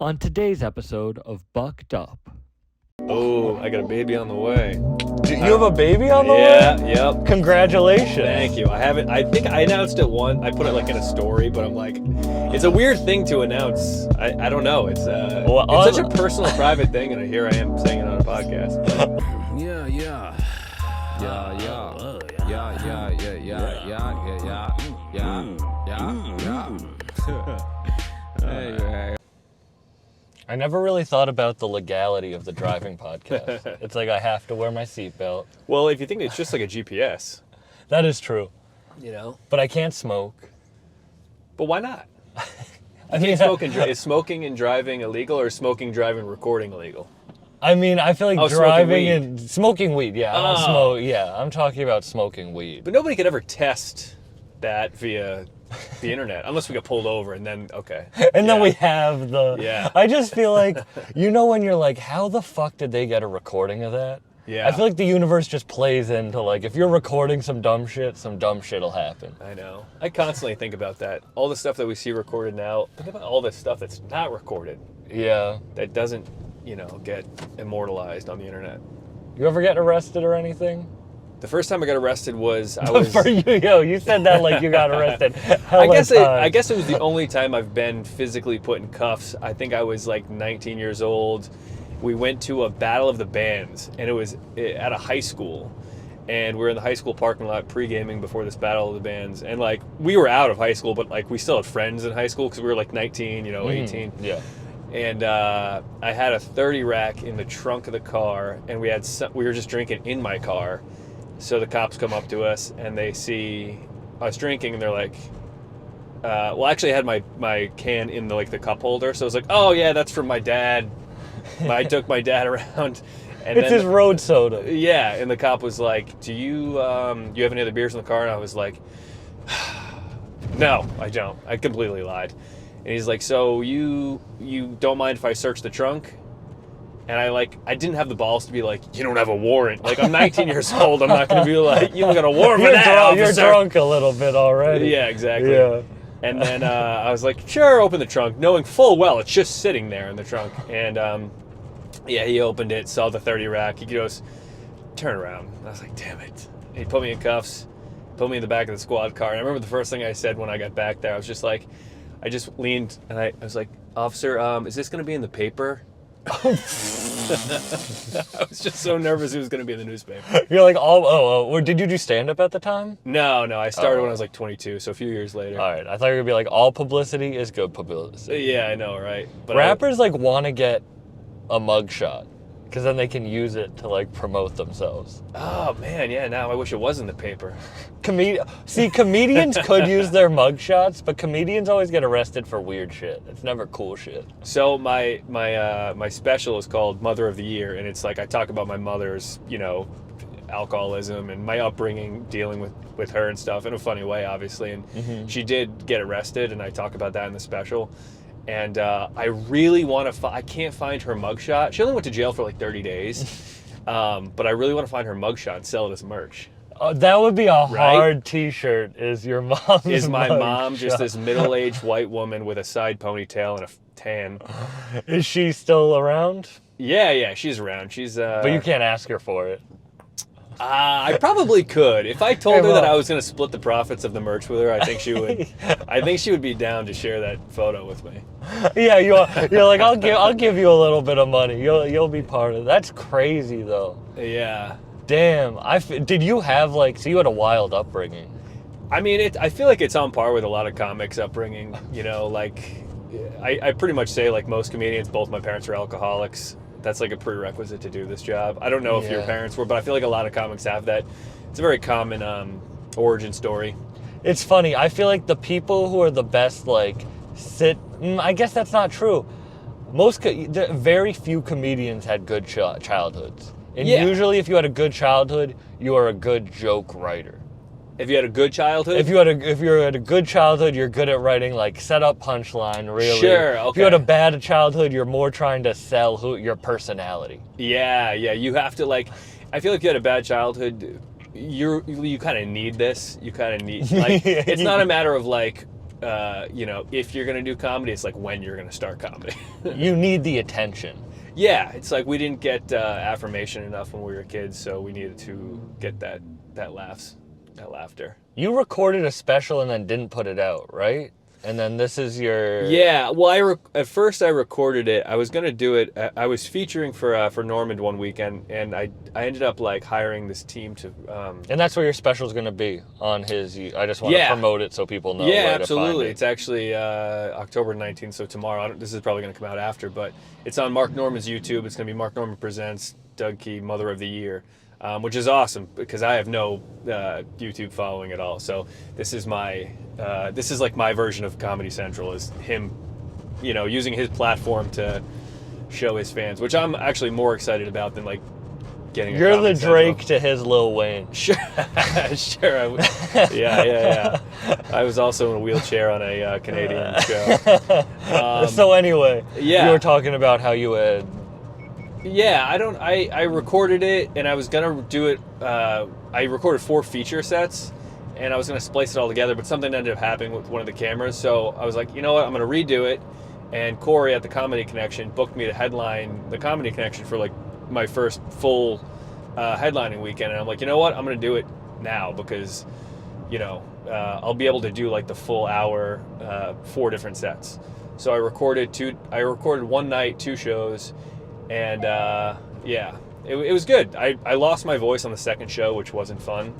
On today's episode of Bucked Up. Oh, I got a baby on the way. You have a baby on the way? Yeah, yep. Congratulations. Thank you. I think I announced it once. I put it like in a story, but I'm like, it's a weird thing to announce. I don't know. It's such a personal, private thing, and here I am saying it on a podcast. Yeah. I never really thought about the legality of the driving podcast. It's like I have to wear my seatbelt. Well, if you think it's just like a GPS, That is true. you know. But I can't smoke. But why not? I mean, Is smoking and driving illegal, or is smoking, driving, recording illegal? I feel like Oh, driving smoking and smoking weed. Yeah, I don't Oh. smoke. Yeah, I'm talking about smoking weed. But nobody could ever test that via the internet, unless we got pulled over, and then okay. And then we have the. Yeah. I just feel like, when you're like, how the fuck did they get a recording of that? Yeah. I feel like the universe just plays into like, if you're recording some dumb shit'll happen. I know. I constantly think about that. All the stuff that we see recorded now, think about all this stuff that's not recorded, Yeah. that doesn't, get immortalized on the internet. You ever get arrested or anything? The first time I got arrested was I was. For you, you said that like you got arrested. I guess it was the only time I've been physically put in cuffs. I think I was like 19 years old. We went to a battle of the bands, and it was at a high school. And we were in the high school parking lot pre-gaming before this battle of the bands. And like, we were out of high school, but like we still had friends in high school because we were like 19, 18. Yeah. And I had a 30 rack in the trunk of the car, and we were just drinking in my car. So the cops come up to us, and they see us drinking, and they're like, actually I had my can in the cup holder. So I was like, oh yeah, that's from my dad. I took my dad around. And it's his road soda. Yeah, and the cop was like, do you have any other beers in the car? And I was like, no, I don't. I completely lied. And he's like, so you don't mind if I search the trunk? And I didn't have the balls to be like, you don't have a warrant. Like, I'm 19 years old. I'm not going to be like, you don't got a warrant for that, officer. You're drunk a little bit already. Yeah, exactly. Yeah. And then I was like, sure, open the trunk, knowing full well it's just sitting there in the trunk. And he opened it, saw the 30 rack. He goes, turn around. I was like, damn it. And he put me in cuffs, put me in the back of the squad car. And I remember the first thing I said when I got back there, I was just like, I just leaned and I was like, officer, is this going to be in the paper? I was just so nervous it was going to be in the newspaper. You're like, did you do stand-up at the time? No, I started when I was like 22, so a few years later. All right, I thought you were going to be like, all publicity is good publicity. Yeah, I know, right? But Rappers want to get a mugshot, because then they can use it to promote themselves. Oh man, yeah, now I wish it was in the paper. Comedians could use their mugshots, but comedians always get arrested for weird shit. It's never cool shit. So my special is called Mother of the Year, and it's like I talk about my mother's, alcoholism and my upbringing dealing with her and stuff in a funny way, obviously. And she did get arrested, and I talk about that in the special. And I really want to I can't find her mugshot. She only went to jail for like 30 days. But I really want to find her mugshot and sell it as merch. That would be a hard t-shirt, is your mom's Is my mom mugshot. just this middle-aged white woman with a side ponytail and a tan? Is she still around? Yeah, she's around. She's But you can't ask her for it. I probably could. If I told her that I was going to split the profits of the merch with her, I think she would. I think she would be down to share that photo with me. Yeah, you're like, I'll give you a little bit of money. You'll be part of it. That's crazy though. Yeah. Damn. Did you have so you had a wild upbringing? I mean, I feel like it's on par with a lot of comics' upbringing. I pretty much say like most comedians, both my parents are alcoholics. That's like a prerequisite to do this job. I don't know if your parents were, but I feel like a lot of comics have that. It's a very common origin story. It's funny. I feel like the people who are the best, I guess that's not true. Very few comedians had good childhoods. And usually if you had a good childhood, you are a good joke writer. If you had a good childhood? If you had a good childhood, you're good at writing setup punchline, really. Sure, okay. If you had a bad childhood, you're more trying to sell your personality. Yeah, you have to I feel like if you had a bad childhood, you kind of need this. You kind of need it's not a matter of if you're going to do comedy, it's like when you're going to start comedy. You need the attention. Yeah, it's like we didn't get affirmation enough when we were kids, so we needed to get that laughter. You recorded a special and then didn't put it out, right? And then this is your... Yeah, well, at first I recorded it. I was gonna do it. I was featuring for Normand one weekend, and I ended up like hiring this team to. And that's where your special's gonna be on his. I just want to promote it so people know. Yeah, where absolutely. To find it. It's actually October 19th, so tomorrow. This is probably gonna come out after, but it's on Mark Normand's YouTube. It's gonna be Mark Normand Presents Doug Key Mother of the Year. Which is awesome because I have no YouTube following at all. So this is like my version of Comedy Central, is him, using his platform to show his fans, which I'm actually more excited about than like getting. You're the Drake to his Lil Wayne. Sure, sure. Yeah. I was also in a wheelchair on a Canadian show. So anyway, you were talking about how you had. Yeah, I recorded it, and I was gonna do it. I recorded 4 feature sets, and I was gonna splice it all together, but something ended up happening with one of the cameras. So I was like, you know what, I'm gonna redo it. And Corey at the Comedy Connection booked me to headline the Comedy Connection for like my first full headlining weekend, and I'm like, you know what, I'm gonna do it now because, I'll be able to do like the full hour, 4 different sets. So I recorded one night, 2 shows. And it was good. I lost my voice on the second show, which wasn't fun.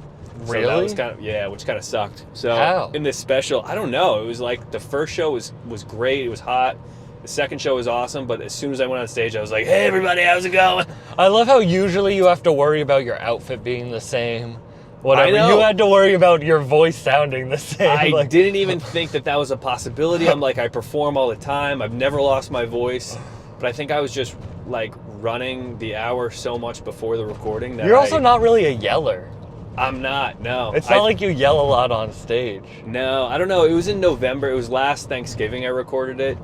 Really? So that was which kind of sucked. So How? In this special, I don't know. It was like the first show was great. It was hot. The second show was awesome. But as soon as I went on stage, I was like, "Hey, everybody, how's it going?" I love how usually you have to worry about your outfit being the same. Whatever. I know. You had to worry about your voice sounding the same. I didn't even think that was a possibility. I'm like, I perform all the time. I've never lost my voice. But I think I was just like running the hour so much before the recording that You're also not really a yeller. I'm not, no. It's not like you yell a lot on stage. No, I don't know. It was in November. It was last Thanksgiving I recorded it.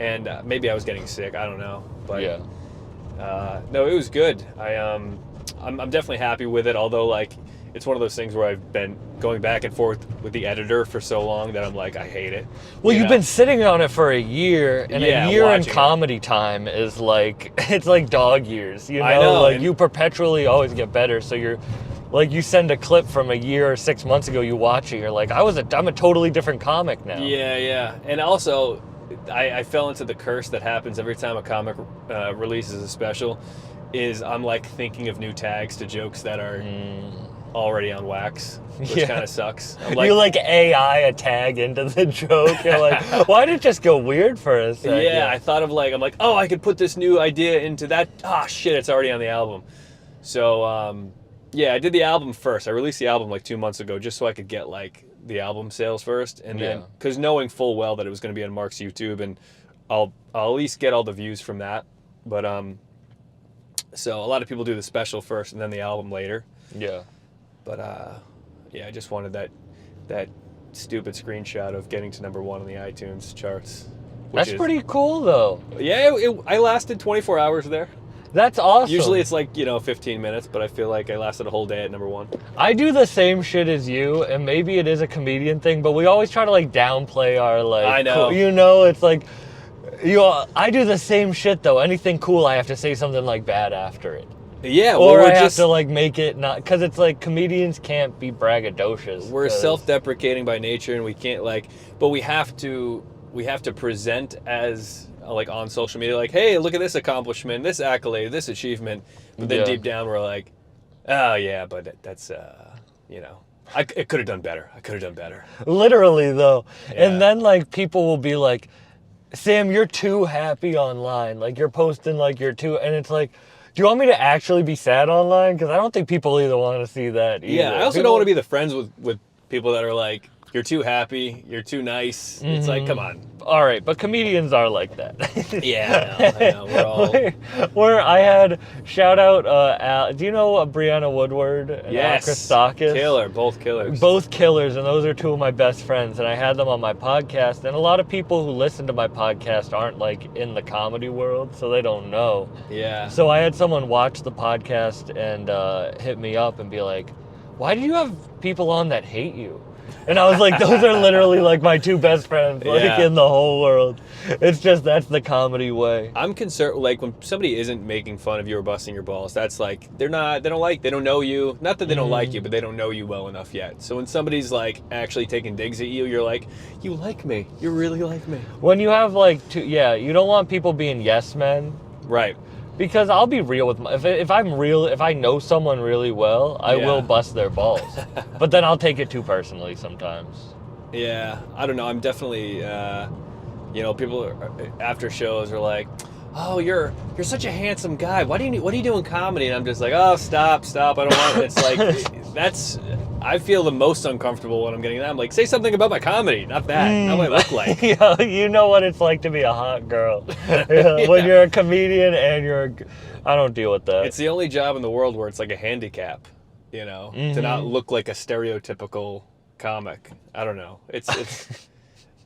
And maybe I was getting sick. I don't know. But yeah. No, it was good. I'm definitely happy with it, although like it's one of those things where I've been going back and forth with the editor for so long that I'm like, I hate it. Well, you've been sitting on it for a year, and a year in comedy time is like, it's like dog years, I know. Like you perpetually always get better, so you're, like you send a clip from a year or 6 months ago, you watch it, you're like, I'm a totally different comic now. Yeah. And also, I fell into the curse that happens every time a comic releases a special, is I'm like thinking of new tags to jokes that are already on wax, which kind of sucks. I'm like, you like AI a tag into the joke. You're like, why did it just go weird for a second? Yeah, I thought of I'm like, oh, I could put this new idea into that. Ah, shit, it's already on the album. So, I did the album first. I released the album like 2 months ago just so I could get like the album sales first. And then, because knowing full well that it was going to be on Mark's YouTube, and I'll at least get all the views from that. But, so a lot of people do the special first and then the album later. Yeah. But I just wanted that stupid screenshot of getting to number 1 on the iTunes charts. That's pretty cool, though. Yeah, I lasted 24 hours there. That's awesome. Usually it's like 15 minutes, but I feel like I lasted a whole day at number 1. I do the same shit as you, and maybe it is a comedian thing, but we always try to like downplay our like. I know. It's like, I do the same shit though. Anything cool, I have to say something like bad after it. Yeah, or I have to like make it not, because it's like comedians can't be braggadocious. We're self-deprecating by nature, and we can't but we have to present as like on social media, like, hey, look at this accomplishment, this accolade, this achievement. But then deep down, we're like, oh yeah, but that's I could have done better. I could have done better. Literally though, Yeah. And then like people will be like, Sam, you're too happy online. Like you're posting like you're too, and it's like, do you want me to actually be sad online? Because I don't think people either want to see that either. Yeah, I also don't want to be the friends with people that are like, you're too happy, you're too nice. It's like, come on. All right, but comedians are like that. Yeah, I know. We're all... Where I had, shout out, do you know Brianna Woodward and Yes. Christakis? Killer, both killers. Both killers, and those are 2 of my best friends, and I had them on my podcast, and a lot of people who listen to my podcast aren't like in the comedy world, so they don't know. Yeah. So I had someone watch the podcast and hit me up and be like, why do you have people on that hate you? And I was like, those are literally like my two best friends, like Yeah. in the whole world. It's just, that's the comedy way. I'm concerned, like when somebody isn't making fun of you or busting your balls, that's like, they don't know you. Not that they don't like you, but they don't know you well enough yet. So when somebody's like actually taking digs at you, you're like, you like me. You really like me. When you have like you don't want people being yes men. Right. Because I'll be real with if I know someone really well, I will bust their balls. But then I'll take it too personally sometimes. Yeah, I don't know. I'm definitely, people after shows are like, "Oh, you're such a handsome guy. What do you do in comedy?" And I'm just like, "Oh, stop. I don't want it." It's like I feel the most uncomfortable when I'm getting that. I'm like, say something about my comedy, not that. Not what I look like. Yeah, you know what it's like to be a hot girl. When you're a comedian and I don't deal with that. It's the only job in the world where it's like a handicap, to not look like a stereotypical comic. I don't know. It's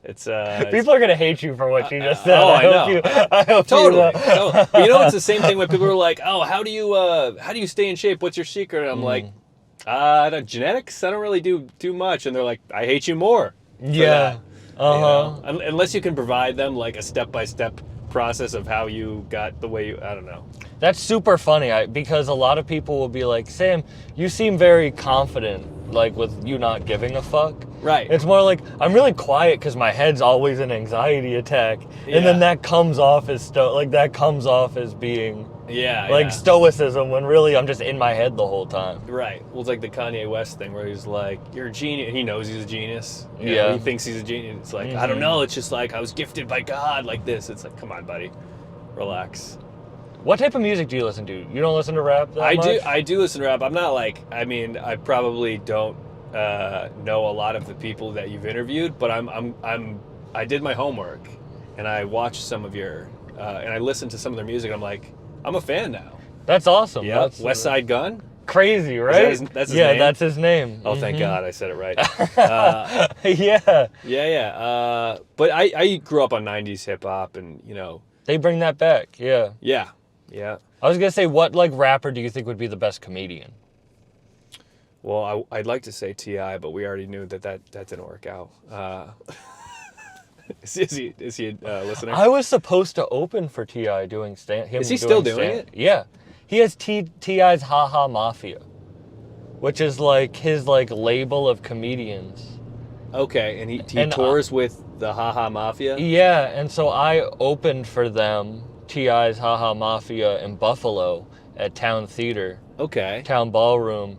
people are gonna hate you for what you just said. I know. I hope Totally. But it's the same thing when people are like, "Oh, how do you stay in shape? What's your secret?" And I'm like, genetics. I don't really do too much. And they're like, "I hate you more." Yeah. Unless you can provide them like a step-by-step process of how you got the way I don't know. That's super funny because a lot of people will be like, Sam, you seem very confident, like with you not giving a fuck. Right. It's more like, I'm really quiet because my head's always an anxiety attack. Yeah. And then that comes off as being stoicism when really I'm just in my head the whole time. Right. Well, it's like the Kanye West thing where he's like, "You're a genius." He knows he's a genius. He thinks he's a genius. It's like, I don't know. It's just like, I was gifted by God like this. It's like, come on, buddy. Relax. What type of music do you listen to? You don't listen to rap that much? I do listen to rap. I'm not like, I probably don't know a lot of the people that you've interviewed, but I did my homework and I watched some of your, and I listened to some of their music. And I'm like, I'm a fan now. That's awesome. Yeah. West Side Gun. Crazy, right? That's his name? That's his name. Oh, thank God I said it right. Yeah. Yeah. But I grew up on 90s hip hop and, They bring that back, yeah. Yeah. I was going to say, what rapper do you think would be the best comedian? Well, I'd like to say T.I., but we already knew that didn't work out. Is he listening? I was supposed to open for T.I. doing stand. Is he still doing it? Yeah. He has T.I.'s Ha Ha Mafia, which is like his label of comedians. Okay, and he tours with the Ha Ha Mafia? Yeah, and so I opened for them, T.I.'s Ha Ha Mafia in Buffalo at Town Theater. Okay. Town Ballroom.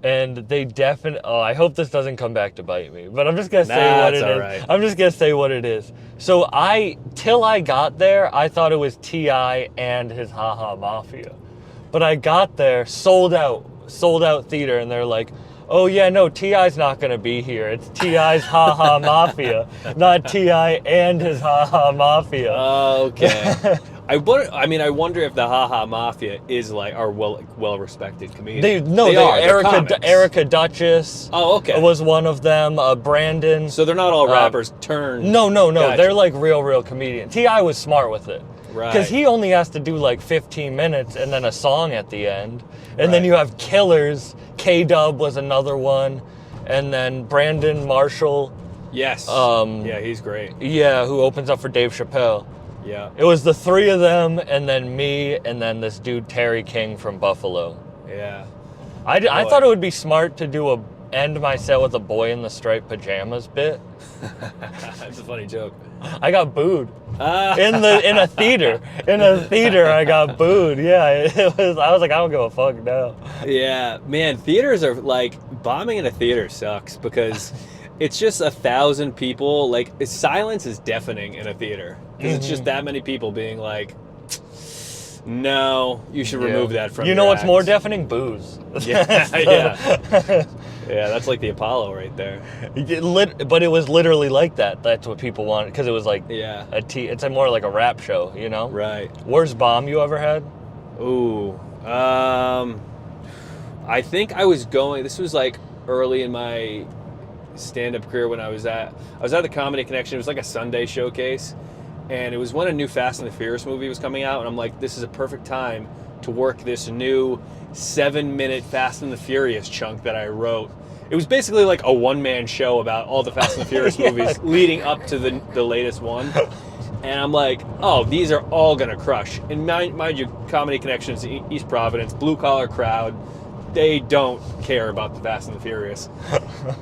And they definitely... Oh, I hope this doesn't come back to bite me. But I'm just going to say what it is. Right. I'm just going to say what it is. So till I got there, I thought it was T.I. and his Ha Ha Mafia. But I got there, sold out theater, and they're like, "Oh yeah, no, T.I.'s not going to be here. It's T.I.'s Ha Ha Mafia, not T.I. and his Ha Ha Mafia." Okay. I wonder if the Ha Ha Mafia is are well-respected comedians. They are. They're Erica Duchess. Oh, okay. Was one of them. Brandon. So they're not all rappers turned. No. Gotcha. They're real comedians. T.I. was smart with it. Right. Because he only has to do 15 minutes and then a song at the end. And then you have killers. K-Dub was another one. And then Brandon Marshall. Yes. Yeah, he's great. Yeah, who opens up for Dave Chappelle. Yeah. It was the three of them, and then me, and then this dude Terry King from Buffalo. Yeah. I thought it would be smart to end my set with a boy in the striped pajamas bit. That's a funny joke. I got booed in a theater. In a theater, I got booed. Yeah, I was like, I don't give a fuck now. Yeah, man, theaters are bombing in a theater sucks because it's just 1,000 people. Silence is deafening in a theater because it's just that many people being like, "No, you should remove that from." You know what's more deafening? Booze. Yeah. Yeah, that's like the Apollo right there. But it was literally like that. That's what people wanted because it was it's more like a rap show, you know? Right. Worst bomb you ever had? Ooh, I think I was going. This was early in my stand-up career when I was at the Comedy Connection. It was like a Sunday showcase, and it was when a new Fast and the Furious movie was coming out, and I'm like, this is a perfect time to work this new 7-minute Fast and the Furious chunk that I wrote. It was basically like a one-man show about all the Fast and the Furious movies leading up to the latest one. And I'm like, oh, these are all going to crush. And mind you, Comedy Connections, East Providence, blue-collar crowd, they don't care about the Fast and the Furious.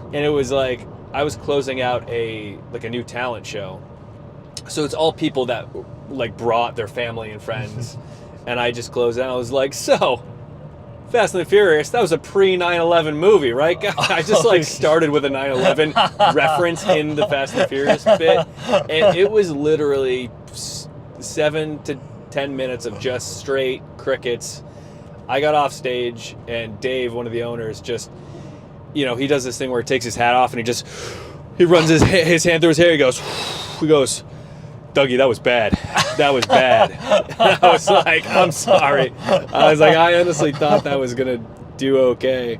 And it was like, I was closing out a new talent show. So it's all people that like brought their family and friends. And I just closed out. I was like, so, Fast and the Furious, that was a pre-9/11 movie, right? I just like started with a 9/11 reference in the Fast and the Furious bit, and it was literally 7 to 10 minutes of just straight crickets. I got off stage, and Dave, one of the owners, just, he does this thing where he takes his hat off and he runs his hand through his hair. He goes, Dougie, that was bad. That was bad. And I was like, I'm sorry. I was like, I honestly thought that was gonna do okay.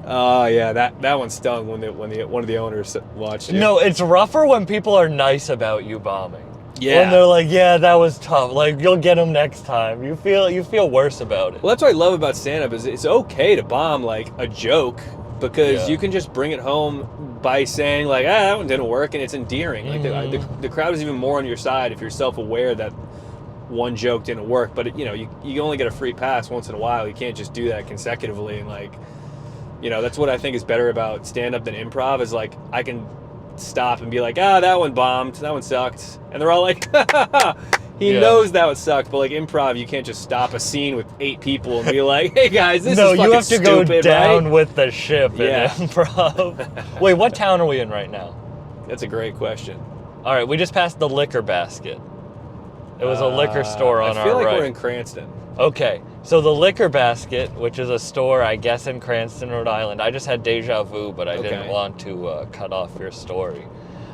Oh yeah, that one stung when one of the owners watched it. No, it's rougher when people are nice about you bombing. Yeah. When they're like, yeah, that was tough. Like, you'll get them next time. You feel worse about it. Well, that's what I love about stand-up is it's okay to bomb like a joke because you can just bring it home by saying like, that one didn't work, and it's endearing. Like the crowd is even more on your side if you're self-aware that one joke didn't work. But you only get a free pass once in a while. You can't just do that consecutively. And like, that's what I think is better about stand-up than improv is like I can stop and be like, that one bombed, that one sucked, and they're all like, he knows that would suck. But like improv, you can't just stop a scene with 8 people and be like, hey guys, this is fucking you have to stupid, go down right? with the ship in improv. Wait, what town are we in right now? That's a great question. All right, we just passed the Liquor Basket. It was a liquor store on our right. I feel like we're in Cranston. Okay, so the Liquor Basket, which is a store, I guess, in Cranston, Rhode Island. I just had deja vu, but I didn't want to cut off your story.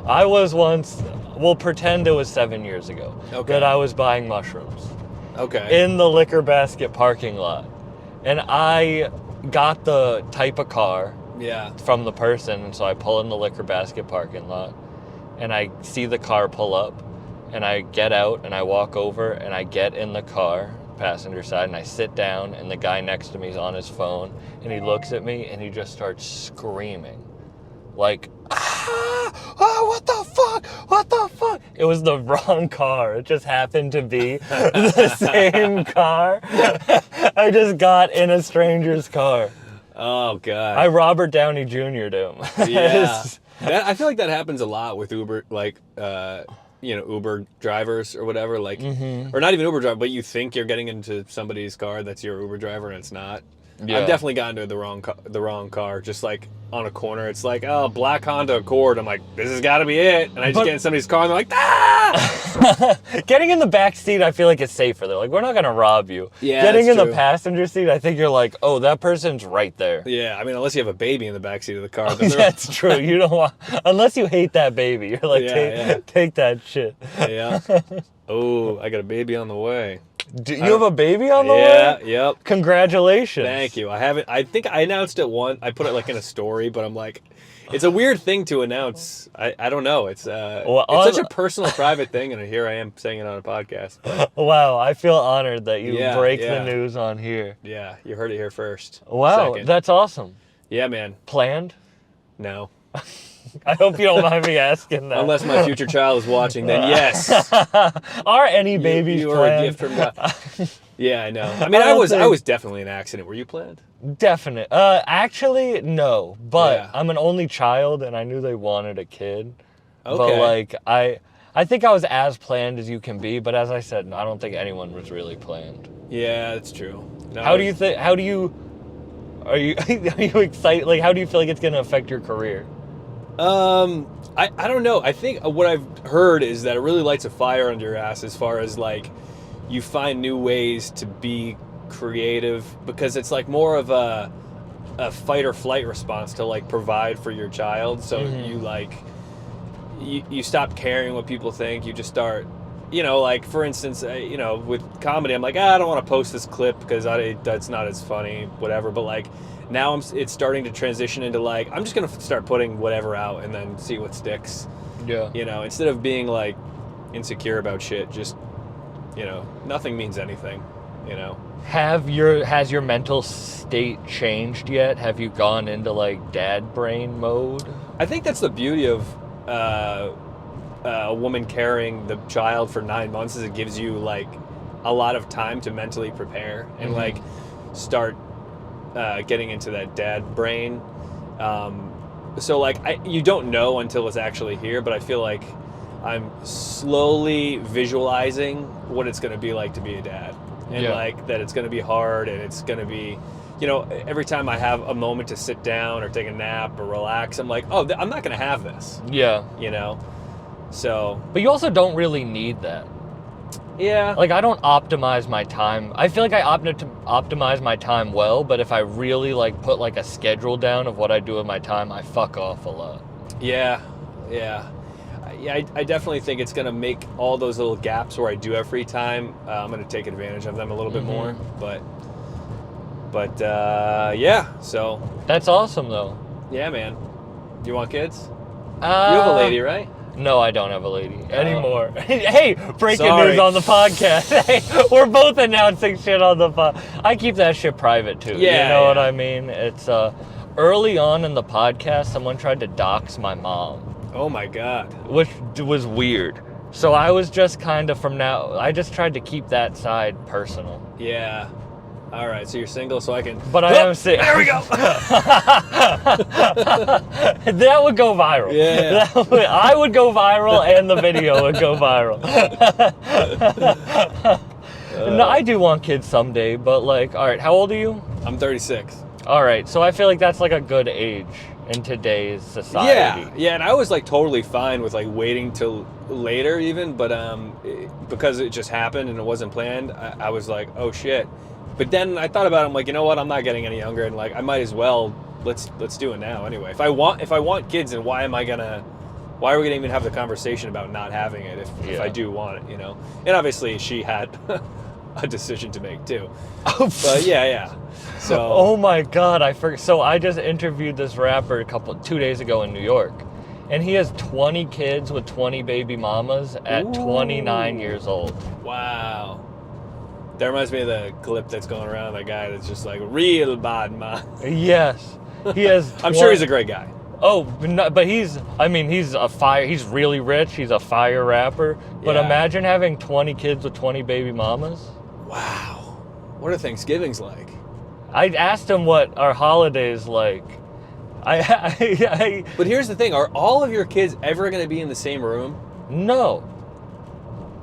I was once, we'll pretend it was 7 years ago, that I was buying mushrooms. Okay. In the Liquor Basket parking lot. And I got the type of car from the person, and so I pull in the Liquor Basket parking lot, and I see the car pull up, and I get out, and I walk over, and I get in the car, passenger side, and I sit down, and the guy next to me is on his phone, and he looks at me, and he just starts screaming. Like, what the fuck? It was the wrong car. It just happened to be the same car. I just got in a stranger's car. Oh, God. I Robert Downey Jr.'d him. Yeah. I feel like that happens a lot with Uber, like, Uber drivers or whatever, like, or not even Uber driver, but you think you're getting into somebody's car that's your Uber driver and it's not. Yeah. I've definitely gotten to the wrong car, just like on a corner. It's like, black Honda Accord. I'm like, this has got to be it. And I just get in somebody's car and they're like, ah! Getting in the back seat, I feel like it's safer. They're like, we're not going to rob you. Yeah, Getting in the passenger seat, I think you're like, oh, that person's right there. Yeah, I mean, unless you have a baby in the back seat of the car. That's true. You don't want, unless you hate that baby. You're like, take that shit. Yeah. Oh, I got a baby on the way. Do you have a baby on the way? Yeah, yep. Congratulations. Thank you. I think I announced it once. I put it like in a story, but I'm like, it's a weird thing to announce. I don't know. It's such a personal, private thing, and here I am saying it on a podcast. But. Wow, I feel honored that you break the news on here. Yeah, you heard it here first. Wow, that's awesome. Yeah, man. Planned? No. I hope you don't mind me asking that. Unless my future child is watching, then yes. Are any babies you planned? are a gift from God. Yeah, I know. I mean, I was definitely an accident. Were you planned? Definite. Actually, no. But I'm an only child, and I knew they wanted a kid. Okay. But like, I think I was as planned as you can be. But as I said, I don't think anyone was really planned. Yeah, that's true. No, are you excited? Like, how do you feel like it's going to affect your career? I don't know. I think what I've heard is that it really lights a fire under your ass as far as like you find new ways to be creative because it's like more of a fight or flight response to like provide for your child. So you like you stop caring what people think. You just start, like for instance, with comedy, I'm like, I don't want to post this clip because that's not as funny, whatever. But like. Now it's starting to transition into like, I'm just going to start putting whatever out and then see what sticks. Yeah. Instead of being like insecure about shit, just, nothing means anything. you know. Has your mental state changed yet? Have you gone into like dad brain mode? I think that's the beauty of a woman carrying the child for 9 months, is it gives you like a lot of time to mentally prepare and like start getting into that dad brain. So like you don't know until it's actually here, but I feel like I'm slowly visualizing what it's going to be like to be a dad, and like that it's going to be hard, and it's going to be, you know, every time I have a moment to sit down or take a nap or relax, I'm like, oh, I'm not going to have this. Yeah. You know? So. But you also don't really need that. Yeah. Like, I don't optimize my time. I feel like I optimize my time well, but if I really, like, put, like, a schedule down of what I do with my time, I fuck off a lot. Yeah. Yeah. Yeah, I definitely think it's going to make all those little gaps where I do have free time, I'm going to take advantage of them a little bit more. But yeah, so. That's awesome, though. Yeah, man. You want kids? You have a lady, right? No, I don't have a lady anymore. Hey, breaking news on the podcast. Hey, we're both announcing shit on the pod. I keep that shit private, too. Yeah, you know what I mean? It's, early on in the podcast, someone tried to dox my mom. Oh, my God. Which was weird. So I was just kind of I just tried to keep that side personal. Yeah. All right, so you're single, so I can... But I am single. There we go! That would go viral. Yeah. I would go viral, and the video would go viral. No, I do want kids someday, but like, all right, how old are you? I'm 36. All right, so I feel like that's like a good age in today's society. Yeah, and I was like totally fine with like waiting till later even, but because it just happened and it wasn't planned, I was like, oh shit. But then I thought about it, I'm like, you know what, I'm not getting any younger, and like I might as well let's do it now anyway. If I want kids, then why are we gonna even have the conversation about not having it if I do want it, you know? And obviously she had a decision to make too. But yeah. So oh my God, I forgot. So I just interviewed this rapper 2 days ago in New York, and he has 20 kids with 20 baby mamas at 29 years old. Wow. That reminds me of the clip that's going around, that guy that's just like, real bad man. Yes. He has I'm sure he's a great guy. Oh, but he's really rich. He's a fire rapper. But imagine having 20 kids with 20 baby mamas. Wow. What are Thanksgivings like? I asked him what our holidays like. But here's the thing. Are all of your kids ever going to be in the same room? No.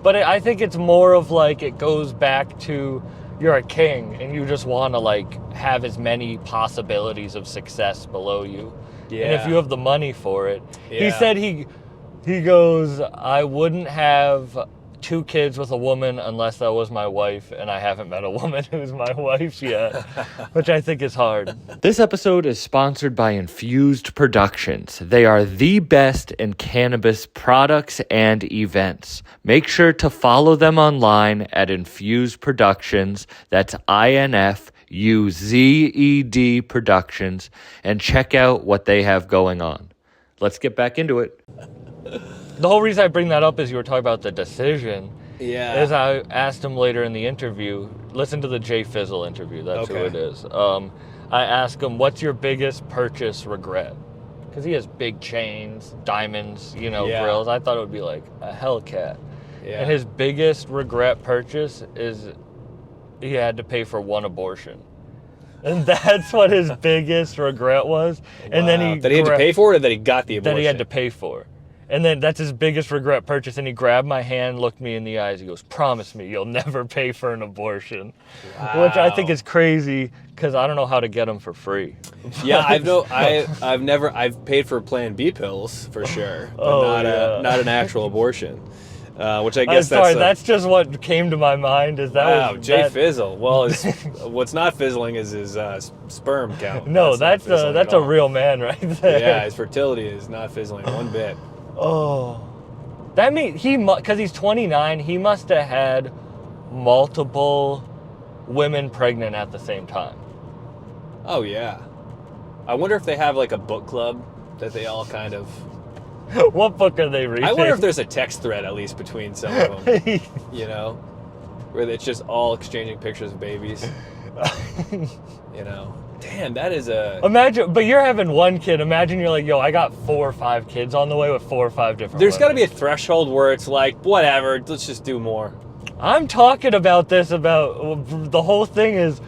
But I think it's more of like, it goes back to you're a king and you just want to like have as many possibilities of success below you. Yeah. And if you have the money for it. Yeah. He said he goes, I wouldn't have 2 kids with a woman unless that was my wife, and I haven't met a woman who's my wife yet, which I think is hard. This episode is sponsored by Infused Productions. They are the best in cannabis products and events. Make sure to follow them online at Infused Productions. That's INFUZED Productions, and check out what they have going on. Let's get back into it. The whole reason I bring that up is you were talking about the decision. Yeah. As I asked him later in the interview, listen to the Jay Fizzle interview, that's who it is. I asked him, what's your biggest purchase regret? Because he has big chains, diamonds, grills. I thought it would be like a Hellcat. Yeah. And his biggest regret purchase is he had to pay for 1 abortion. And that's what his biggest regret was. And then that he had to pay for it, or that he got the abortion? That he had to pay for. And then that's his biggest regret purchase. And he grabbed my hand, looked me in the eyes. He goes, promise me you'll never pay for an abortion. Wow. Which I think is crazy because I don't know how to get them for free. Yeah, I've paid for Plan B pills for sure, but not an actual abortion. Which I guess that's just what came to my mind. Jay Fizzle. Well, what's not fizzling is his sperm count. No, that's a real man right there. Yeah, his fertility is not fizzling one bit. Oh, that means because he's 29, he must have had multiple women pregnant at the same time. Oh yeah, I wonder if they have like a book club that they all kind of. What book are they reading? I wonder if there's a text thread at least between some of them. where it's just all exchanging pictures of babies. You know, damn, that is a... Imagine, but you're having one kid. Imagine you're like, yo, I got 4 or 5 kids on the way with 4 or 5 different There's got to be women. a threshold where it's like, whatever, let's just do more. I'm talking about this, about the whole thing is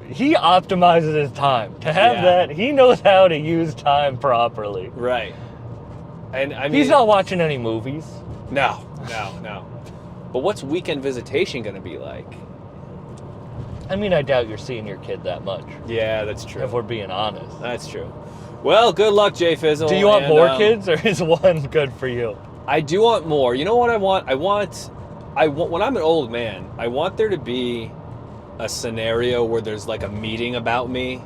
he optimizes his time. To have that, he knows how to use time properly. Right. And I mean... He's not watching any movies. No. But what's weekend visitation going to be like? I mean, I doubt you're seeing your kid that much. Yeah, that's true. If we're being honest. That's true. Well, good luck, Jay Fizzle. Do you want more kids, or is one good for you? I do want more. You know what I want? I want when I'm an old man, I want there to be a scenario where there's like a meeting about me.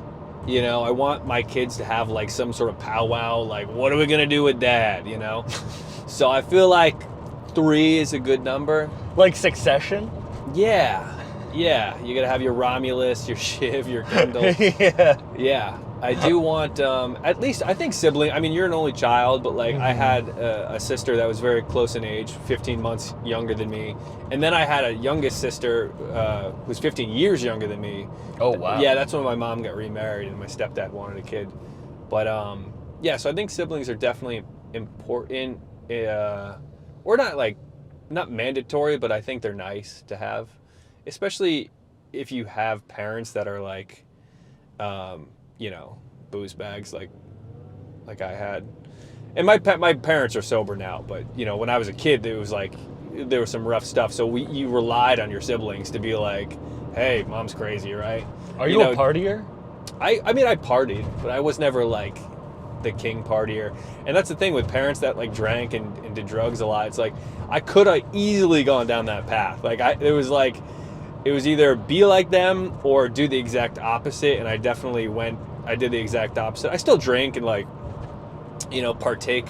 You know, I want my kids to have like some sort of powwow, like, what are we going to do with dad, you know? So I feel like 3 is a good number. Like Succession? Yeah. You got to have your Romulus, your Shiv, your Kendall. Yeah. I do want, at least, I think sibling, I mean, you're an only child, but like I had a sister that was very close in age, 15 months younger than me. And then I had a youngest sister who's 15 years younger than me. Oh, wow. Yeah, that's when my mom got remarried and my stepdad wanted a kid. But yeah, so I think siblings are definitely important, or not mandatory, but I think they're nice to have. Especially if you have parents that are like, you know, booze bags like I had. And my parents are sober now, but you know, when I was a kid, it was like there was some rough stuff. So you relied on your siblings to be like, hey, mom's crazy, right? Are you a partier? I mean, I partied, but I was never like the king partier. And that's the thing with parents that like drank and did drugs a lot. It's like I could have easily gone down that path. Like it was either be like them or do the exact opposite, and I definitely did the exact opposite. I still drink and like, you know, partake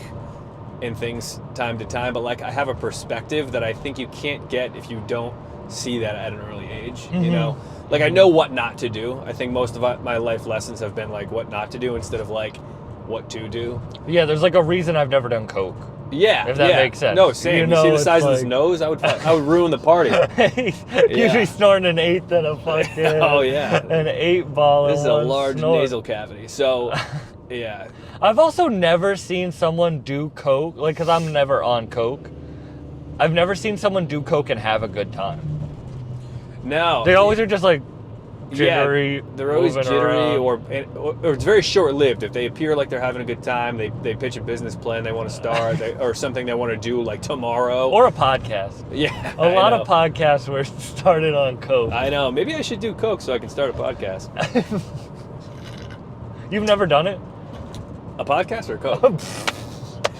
in things time to time, but like I have a perspective that I think you can't get if you don't see that at an early age, you know? Like I know what not to do. I think most of my life lessons have been like what not to do instead of like what to do. Yeah, there's like a reason I've never done coke. Yeah, if that makes sense. No, same. You see the size of his nose? I would ruin the party. Usually snorting an 1/8 and a fucking an 8-ball. This is a large nasal cavity. So, yeah. I've also never seen someone do coke, like, because I'm never on coke. I've never seen someone do coke and have a good time. No. They always are just like jittery. They're always jittery, or it's very short-lived. If they appear like they're having a good time, they pitch a business plan they want to start, or something they want to do like tomorrow, or a podcast. Yeah, a lot of podcasts were started on coke. I know. Maybe I should do coke so I can start a podcast. You've never done it? A podcast or coke?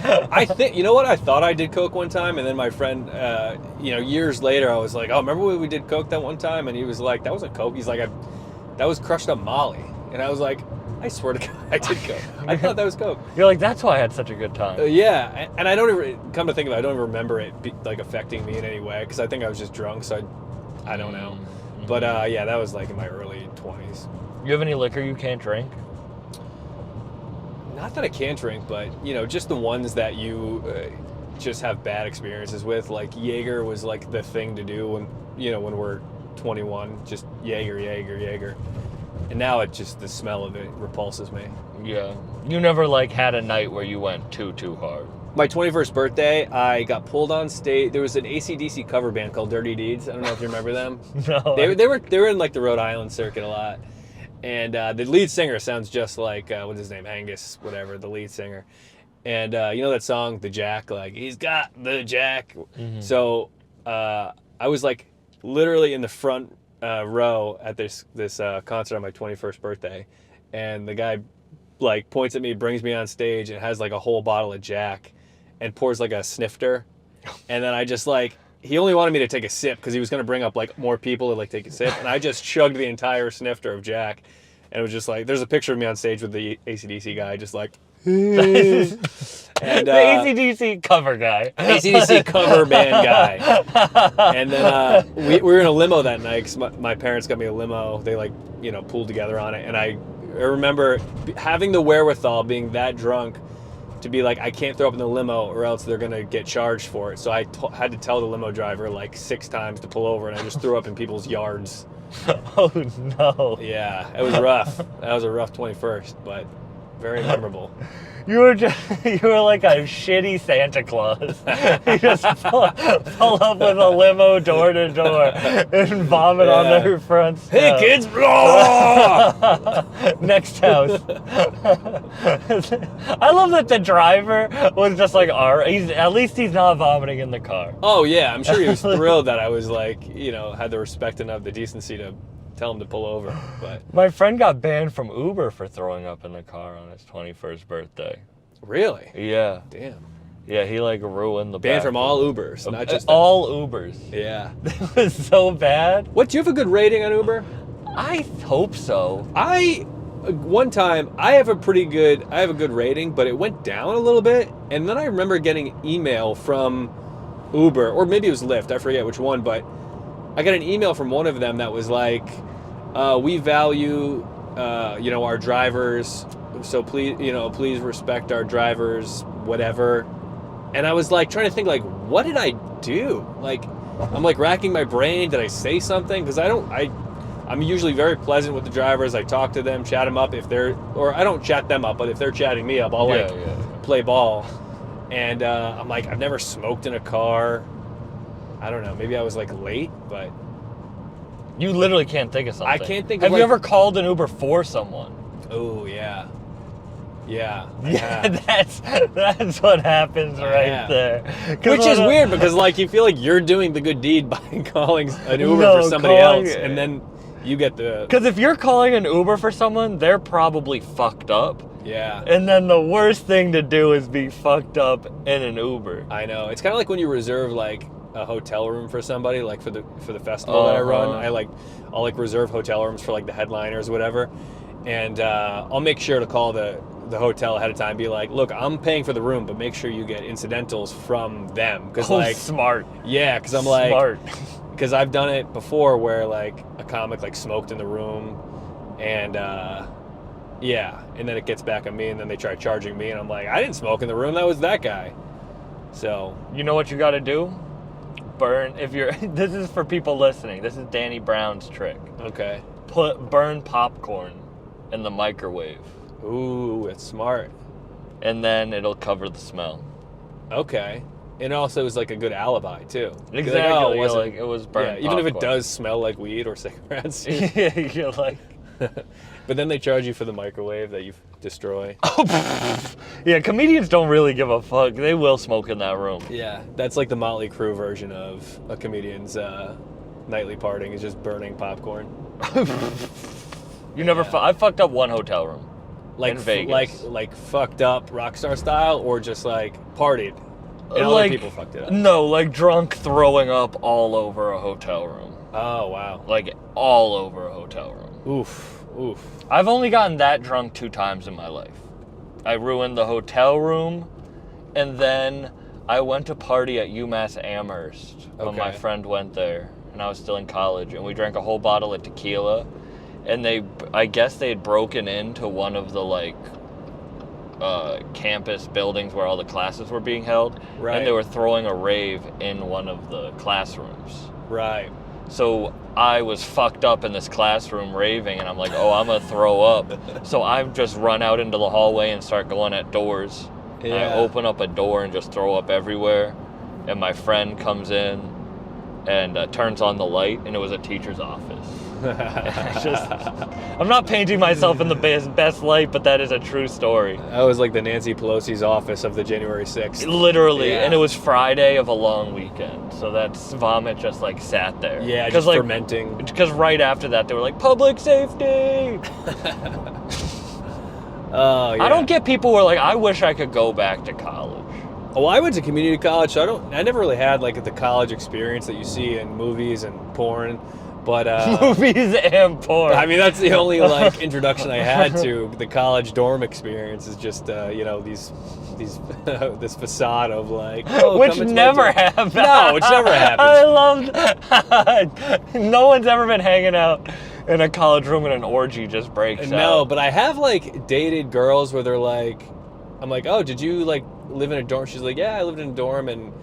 I think, you know what? I thought I did coke one time, and then my friend, you know, years later, I was like, oh, remember when we did coke that one time? And he was like, that wasn't coke. He's like, that was crushed up Molly. And I was like, I swear to God, I did coke. I thought that was coke. You're like, that's why I had such a good time. Yeah, and I don't even, come to think of it, I don't even remember it like affecting me in any way, because I think I was just drunk, so I don't know. But yeah, that was like in my early 20s. You have any liquor you can't drink? Not that I can't drink, but, you know, just the ones that you just have bad experiences with. Like, Jaeger was, like, the thing to do when, you know, when we're 21. Just Jaeger. And now it just, the smell of it repulses me. Yeah. You never, like, had a night where you went too hard? My 21st birthday, I got pulled on stage. There was an AC/DC cover band called Dirty Deeds. I don't know if you remember them. No. They were in, like, the Rhode Island circuit a lot. And the lead singer sounds just like, what's his name, Angus, whatever, the lead singer. And you know that song, The Jack, like, he's got the Jack. Mm-hmm. So I was, like, literally in the front row at this concert on my 21st birthday. And the guy, like, points at me, brings me on stage, and has, like, a whole bottle of Jack and pours, like, a snifter. And then I just, like... He only wanted me to take a sip because he was going to bring up like more people to like take a sip, and I just chugged the entire snifter of Jack, and it was just like there's a picture of me on stage with the AC/DC guy, just like and the AC/DC cover guy, AC/DC cover band guy, and then we were in a limo that night because my parents got me a limo. They like pulled together on it, and I remember having the wherewithal, being that drunk, to be like, I can't throw up in the limo or else they're gonna get charged for it. So I had to tell the limo driver like 6 times to pull over, and I just threw up in people's yards. Oh no. Yeah, it was rough. That was a rough 21st, but very memorable. You were like a shitty Santa Claus. You just pull up with a limo door to door and vomit on their front step. Hey kids! Next house. I love that the driver was just like, at least he's not vomiting in the car. Oh yeah, I'm sure he was thrilled that I was like, had the respect enough, the decency to tell him to pull over. But my friend got banned from Uber for throwing up in the car on his 21st birthday. Really? Yeah. Damn. Yeah, he like ruined the banned from all Ubers, not just all Ubers. Yeah. It was so bad. What, do you have a good rating on Uber? I hope so. One time, I have a good rating, but it went down a little bit, and then I remember getting an email from Uber, or maybe it was Lyft, I forget which one, but I got an email from one of them that was like, we value, our drivers, so please respect our drivers, whatever. And I was like trying to think, like, what did I do? Like, I'm like racking my brain. Did I say something? Because I'm usually very pleasant with the drivers. I talk to them, chat them up or I don't chat them up, but if they're chatting me up, I'll play ball. And I'm like, I've never smoked in a car. I don't know. Maybe I was like late, but you literally can't think of something. I can't think. Have you ever called an Uber for someone? Oh yeah. Yeah. Yeah, that's what happens right there. Which is weird because like you feel like you're doing the good deed by calling an Uber for somebody else, and then you get the. Because if you're calling an Uber for someone, they're probably fucked up. Yeah. And then the worst thing to do is be fucked up in an Uber. I know. It's kind of like when you reserve like a hotel room for somebody, like for the festival that I run. I'll like reserve hotel rooms for like the headliners or whatever, and I'll make sure to call the hotel ahead of time, be like, look, I'm paying for the room, but make sure you get incidentals from them. Cause smart. Yeah, because I'm like, smart. Because I've done it before where like a comic like smoked in the room, and and then it gets back on me, and then they try charging me, and I'm like, I didn't smoke in the room, that was that guy. So you know what you got to do? This is for people listening. This is Danny Brown's trick. Okay. Burn popcorn in the microwave. Ooh, it's smart. And then it'll cover the smell. Okay. And also it's like a good alibi too. Exactly. Like, it was burnt popcorn. Even if it does smell like weed or cigarettes. Yeah, you're like. But then they charge you for the microwave that you destroy. Yeah, comedians don't really give a fuck. They will smoke in that room. Yeah, that's like the Motley Crue version of a comedian's nightly partying is just burning popcorn. I fucked up one hotel room. Like in Vegas. Like fucked up rockstar style, or just like partied and other people fucked it up? No, like drunk throwing up all over a hotel room. Oh wow. Like all over a hotel room. Oof. I've only gotten that drunk 2 times in my life. I ruined the hotel room, and then I went to party at UMass Amherst when my friend went there, and I was still in college, and we drank a whole bottle of tequila. And I guess they had broken into one of the like campus buildings where all the classes were being held, right. And they were throwing a rave in one of the classrooms. Right. So I was fucked up in this classroom raving, and I'm like, oh, I'm gonna throw up. So I just run out into the hallway and start going at doors. Yeah. And I open up a door and just throw up everywhere. And my friend comes in and turns on the light, and it was a teacher's office. I'm not painting myself in the best light, but that is a true story. That was like the Nancy Pelosi's office of the January 6th. Literally, yeah. And it was Friday of a long weekend, so that vomit just like sat there. Yeah, just like, fermenting. Because right after that, they were like, public safety! Oh, yeah. I don't get people who are like, I wish I could go back to college. Oh, I went to community college, so I never really had like the college experience that you see in movies and porn. But movies and porn. I mean, that's the only like introduction I had to the college dorm experience. Is just this facade of like which never happened. No, which never happened. I loved. No one's ever been hanging out in a college room and an orgy just breaks out. No, but I have like dated girls where they're like, I'm like, oh, did you like live in a dorm? She's like, yeah, I lived in a dorm. And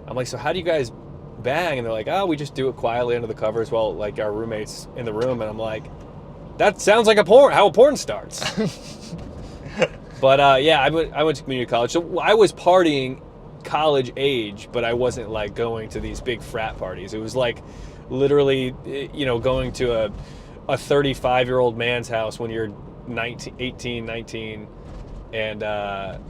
I'm like, so how do you guys bang? And they're like, oh, we just do it quietly under the covers while like our roommates in the room. And I'm like, that sounds like how a porn starts. But yeah, I went to community college, so I was partying college age, but I wasn't like going to these big frat parties. It was like literally, going to a 35-year-old man's house when you're 18, 19, and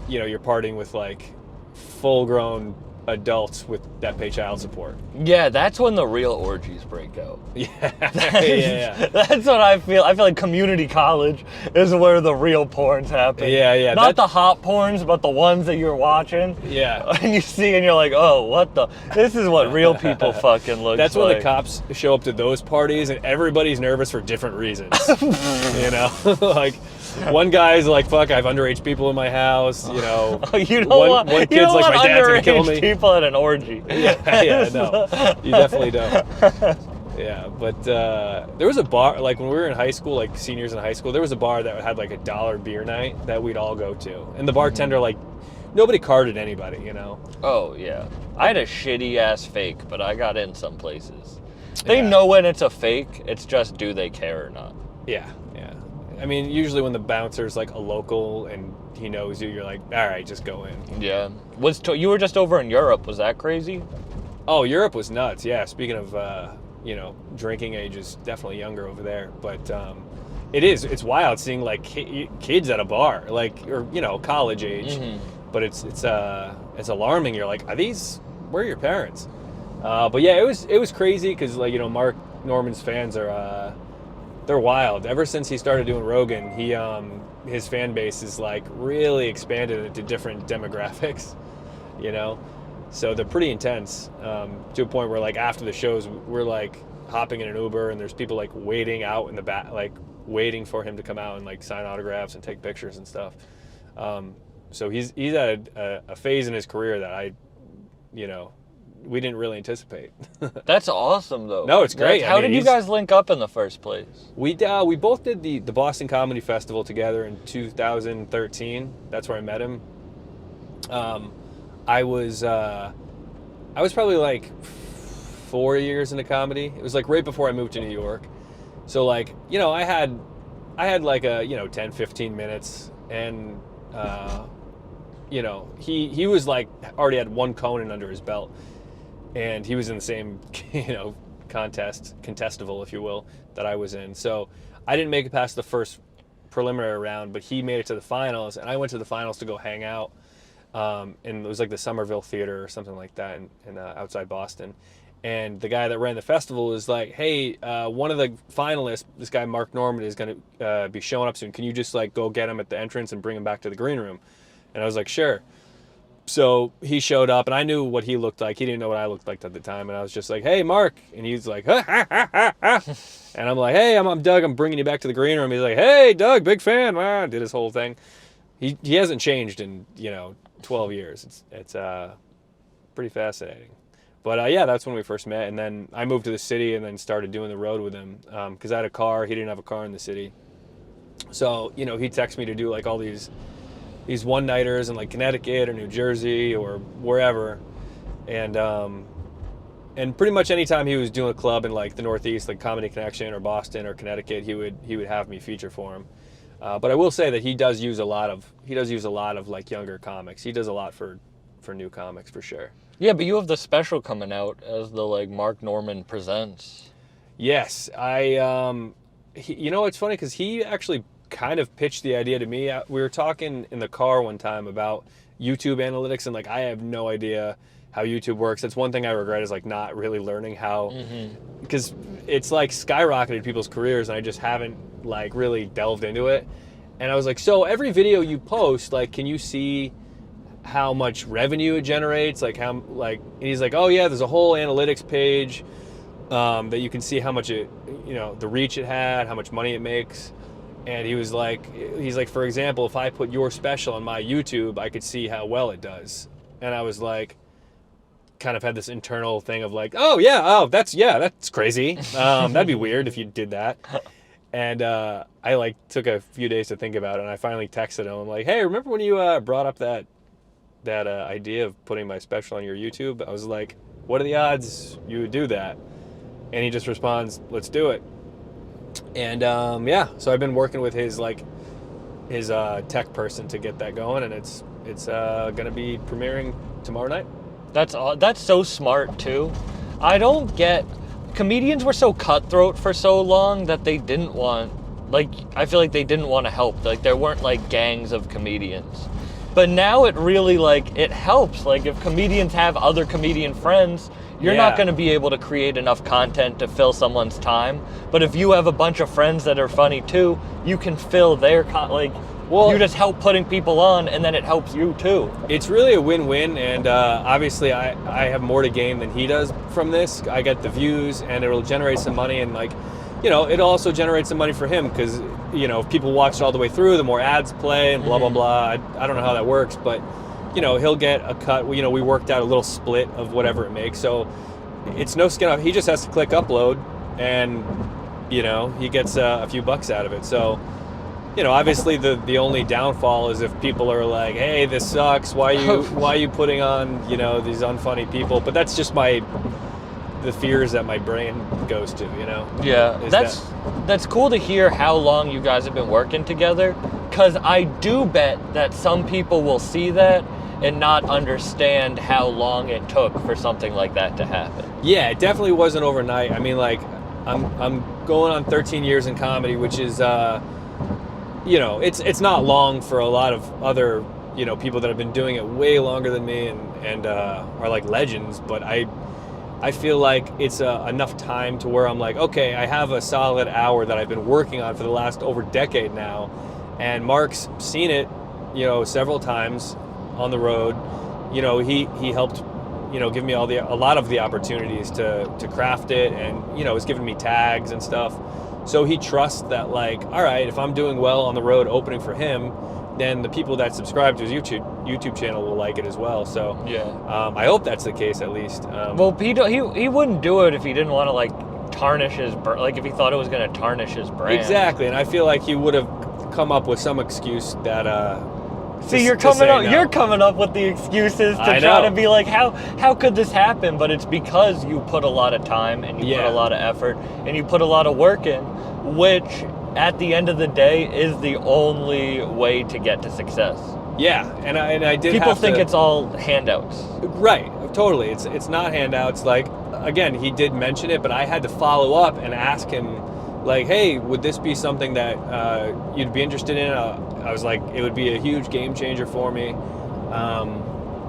you're partying with like full-grown adults that pay child support. Yeah, that's when the real orgies break out. Yeah, yeah. That's what I feel. I feel like community college is where the real porns happen. Yeah. Not the hot porns, but the ones that you're watching. Yeah. And you see and you're like, oh, what the? This is what real people fucking look like. That's when the cops show up to those parties and everybody's nervous for different reasons. Like one guy's like, fuck, I have underage people in my house, You don't want one kid's like, my dad's gonna kill me. People at an orgy. Yeah, no, you definitely don't. Yeah, but there was a bar, like when we were in high school, like seniors in high school, there was a bar that had like $1 beer night that we'd all go to. And the bartender, like, nobody carded anybody, Oh, yeah. I had a shitty ass fake, but I got in some places. They know when it's a fake, it's just do they care or not. Yeah. I mean, usually when the bouncer's like a local and he knows you, you're like, all right, just go in. Yeah. You were just over in Europe. Was that crazy? Oh, Europe was nuts. Yeah. Speaking of, drinking age is definitely younger over there. But it's wild seeing like kids at a bar, like, or, college age. Mm-hmm. But it's alarming. You're like, where are your parents? But yeah, it was crazy because like, Mark Norman's fans are, they're wild. Ever since he started doing Rogan, his fan base is like really expanded into different demographics, so they're pretty intense, to a point where like after the shows we're like hopping in an Uber and there's people like waiting out in the back, like waiting for him to come out and like sign autographs and take pictures and stuff. So he's at a phase in his career that we didn't really anticipate. That's awesome, though. No, it's great. How did you guys link up in the first place? We both did the Boston Comedy Festival together in 2013. That's where I met him. I was probably like 4 years into comedy. It was like right before I moved to New York. So like, I had like a 10, 15 minutes, and he was like already had one Conan under his belt. And he was in the same, contestable, if you will, that I was in. So I didn't make it past the first preliminary round, but he made it to the finals, and I went to the finals to go hang out. And it was like the Somerville Theater or something like that in outside Boston. And the guy that ran the festival was like, hey, one of the finalists, this guy Mark Norman, is going to be showing up soon. Can you just like go get him at the entrance and bring him back to the green room? And I was like, sure. So he showed up, and I knew what he looked like. He didn't know what I looked like at the time, and I was just like, "Hey, Mark," and he's like, "Ha ha ha ha ha," and I'm like, "Hey, I'm Doug. I'm bringing you back to the green room." He's like, "Hey, Doug, big fan." Did his whole thing. He hasn't changed in 12 years. It's pretty fascinating. But yeah, that's when we first met, and then I moved to the city and then started doing the road with him because I had a car. He didn't have a car in the city, so he texted me to do like all these one-nighters in like Connecticut or New Jersey or wherever, and pretty much anytime he was doing a club in like the Northeast, like Comedy Connection or Boston or Connecticut, he would have me feature for him. But I will say that he does use a lot of like younger comics. He does a lot for new comics for sure. Yeah, but you have the special coming out as the like Mark Norman Presents. Yes, it's funny because he actually kind of pitched the idea to me. We were talking in the car one time about YouTube analytics, and like I have no idea how YouTube works. That's one thing I regret, is like not really learning how, because it's like skyrocketed people's careers, and I just haven't like really delved into it. And I was like, so every video you post, like, can you see how much revenue it generates? Like how, like, and he's like, oh yeah, there's a whole analytics page that you can see how much it, the reach it had, how much money it makes. And he's like, for example, if I put your special on my YouTube, I could see how well it does. And I was like, kind of had this internal thing of like, that's crazy. That'd be weird if you did that. And I like took a few days to think about it, and I finally texted him. I'm like, hey, remember when you brought up that idea of putting my special on your YouTube? I was like, what are the odds you would do that? And he just responds, let's do it. And yeah, so I've been working with his tech person to get that going, and it's gonna be premiering tomorrow night. That's so smart too. I don't get, comedians were so cutthroat for so long that they didn't want, like, I feel like they didn't want to help. Like, there weren't like gangs of comedians. But now it really, like, it helps. Like, if comedians have other comedian friends, you're not going to be able to create enough content to fill someone's time. But if you have a bunch of friends that are funny too, you can fill their you just help putting people on, and then it helps you too. It's really a win-win, and obviously I have more to gain than he does from this. I get the views, and it'll generate some money, and like, you know, it also generates some money for him, because, you know, if people watch it all the way through, the more ads play and blah, blah, blah. I don't know how that works, but, you know, he'll get a cut. You know, we worked out a little split of whatever it makes, so it's no skin off. He just has to click upload, and, you know, he gets a few bucks out of it. So, you know, obviously the only downfall is if people are like, hey, this sucks, why are you putting on, you know, these unfunny people? But that's just the fears that my brain goes to, you know? Yeah, that's cool to hear how long you guys have been working together, because I do bet that some people will see that and not understand how long it took for something like that to happen. Yeah, it definitely wasn't overnight. I mean, like, I'm going on 13 years in comedy, which is, you know, it's not long for a lot of other, you know, people that have been doing it way longer than me and are like legends, but I feel like it's enough time to where I'm like, okay, I have a solid hour that I've been working on for the last over decade now, and Mark's seen it, you know, several times on the road. You know, he helped, you know, give me a lot of the opportunities to craft it, and, you know, has given me tags and stuff. So he trusts that, like, all right, if I'm doing well on the road opening for him, then the people that subscribe to his YouTube channel will like it as well. So yeah, I hope that's the case at least. Well, he wouldn't do it if he didn't want to, like, tarnish his like, if he thought it was going to tarnish his brand. Exactly, and I feel like he would have come up with some excuse that. See, you're coming up with the excuses to try to be like, how could this happen? But it's because you put a lot of time, and you put a lot of effort, and you put a lot of work in, which at the end of the day is the only way to get to success. Yeah, and I did. People think it's all handouts. Right, totally. It's not handouts. Like, again, he did mention it, but I had to follow up and ask him, like, hey, would this be something that you'd be interested in? I was like, it would be a huge game changer for me.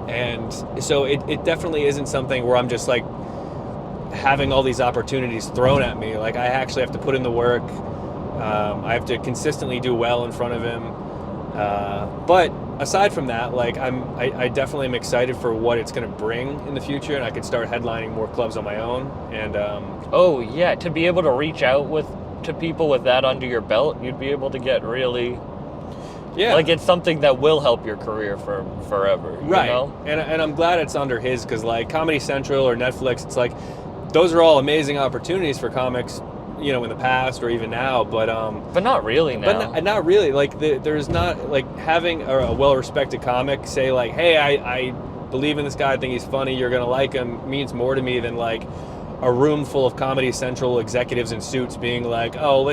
And so it definitely isn't something where I'm just like having all these opportunities thrown at me. Like, I actually have to put in the work. I have to consistently do well in front of him. But aside from that, like, I definitely am excited for what it's going to bring in the future, and I could start headlining more clubs on my own. And oh yeah, to be able to reach out to people with that under your belt, you'd be able to get really. Yeah, like, it's something that will help your career for forever. Right. You know? And I'm glad it's under his, because, like, Comedy Central or Netflix, it's like, those are all amazing opportunities for comics, you know, in the past or even now, but not really now. But not really. Like, there's not, like, having a well-respected comic say, like, hey, I believe in this guy, I think he's funny, you're gonna like him, means more to me than, like, a room full of Comedy Central executives in suits being like, oh,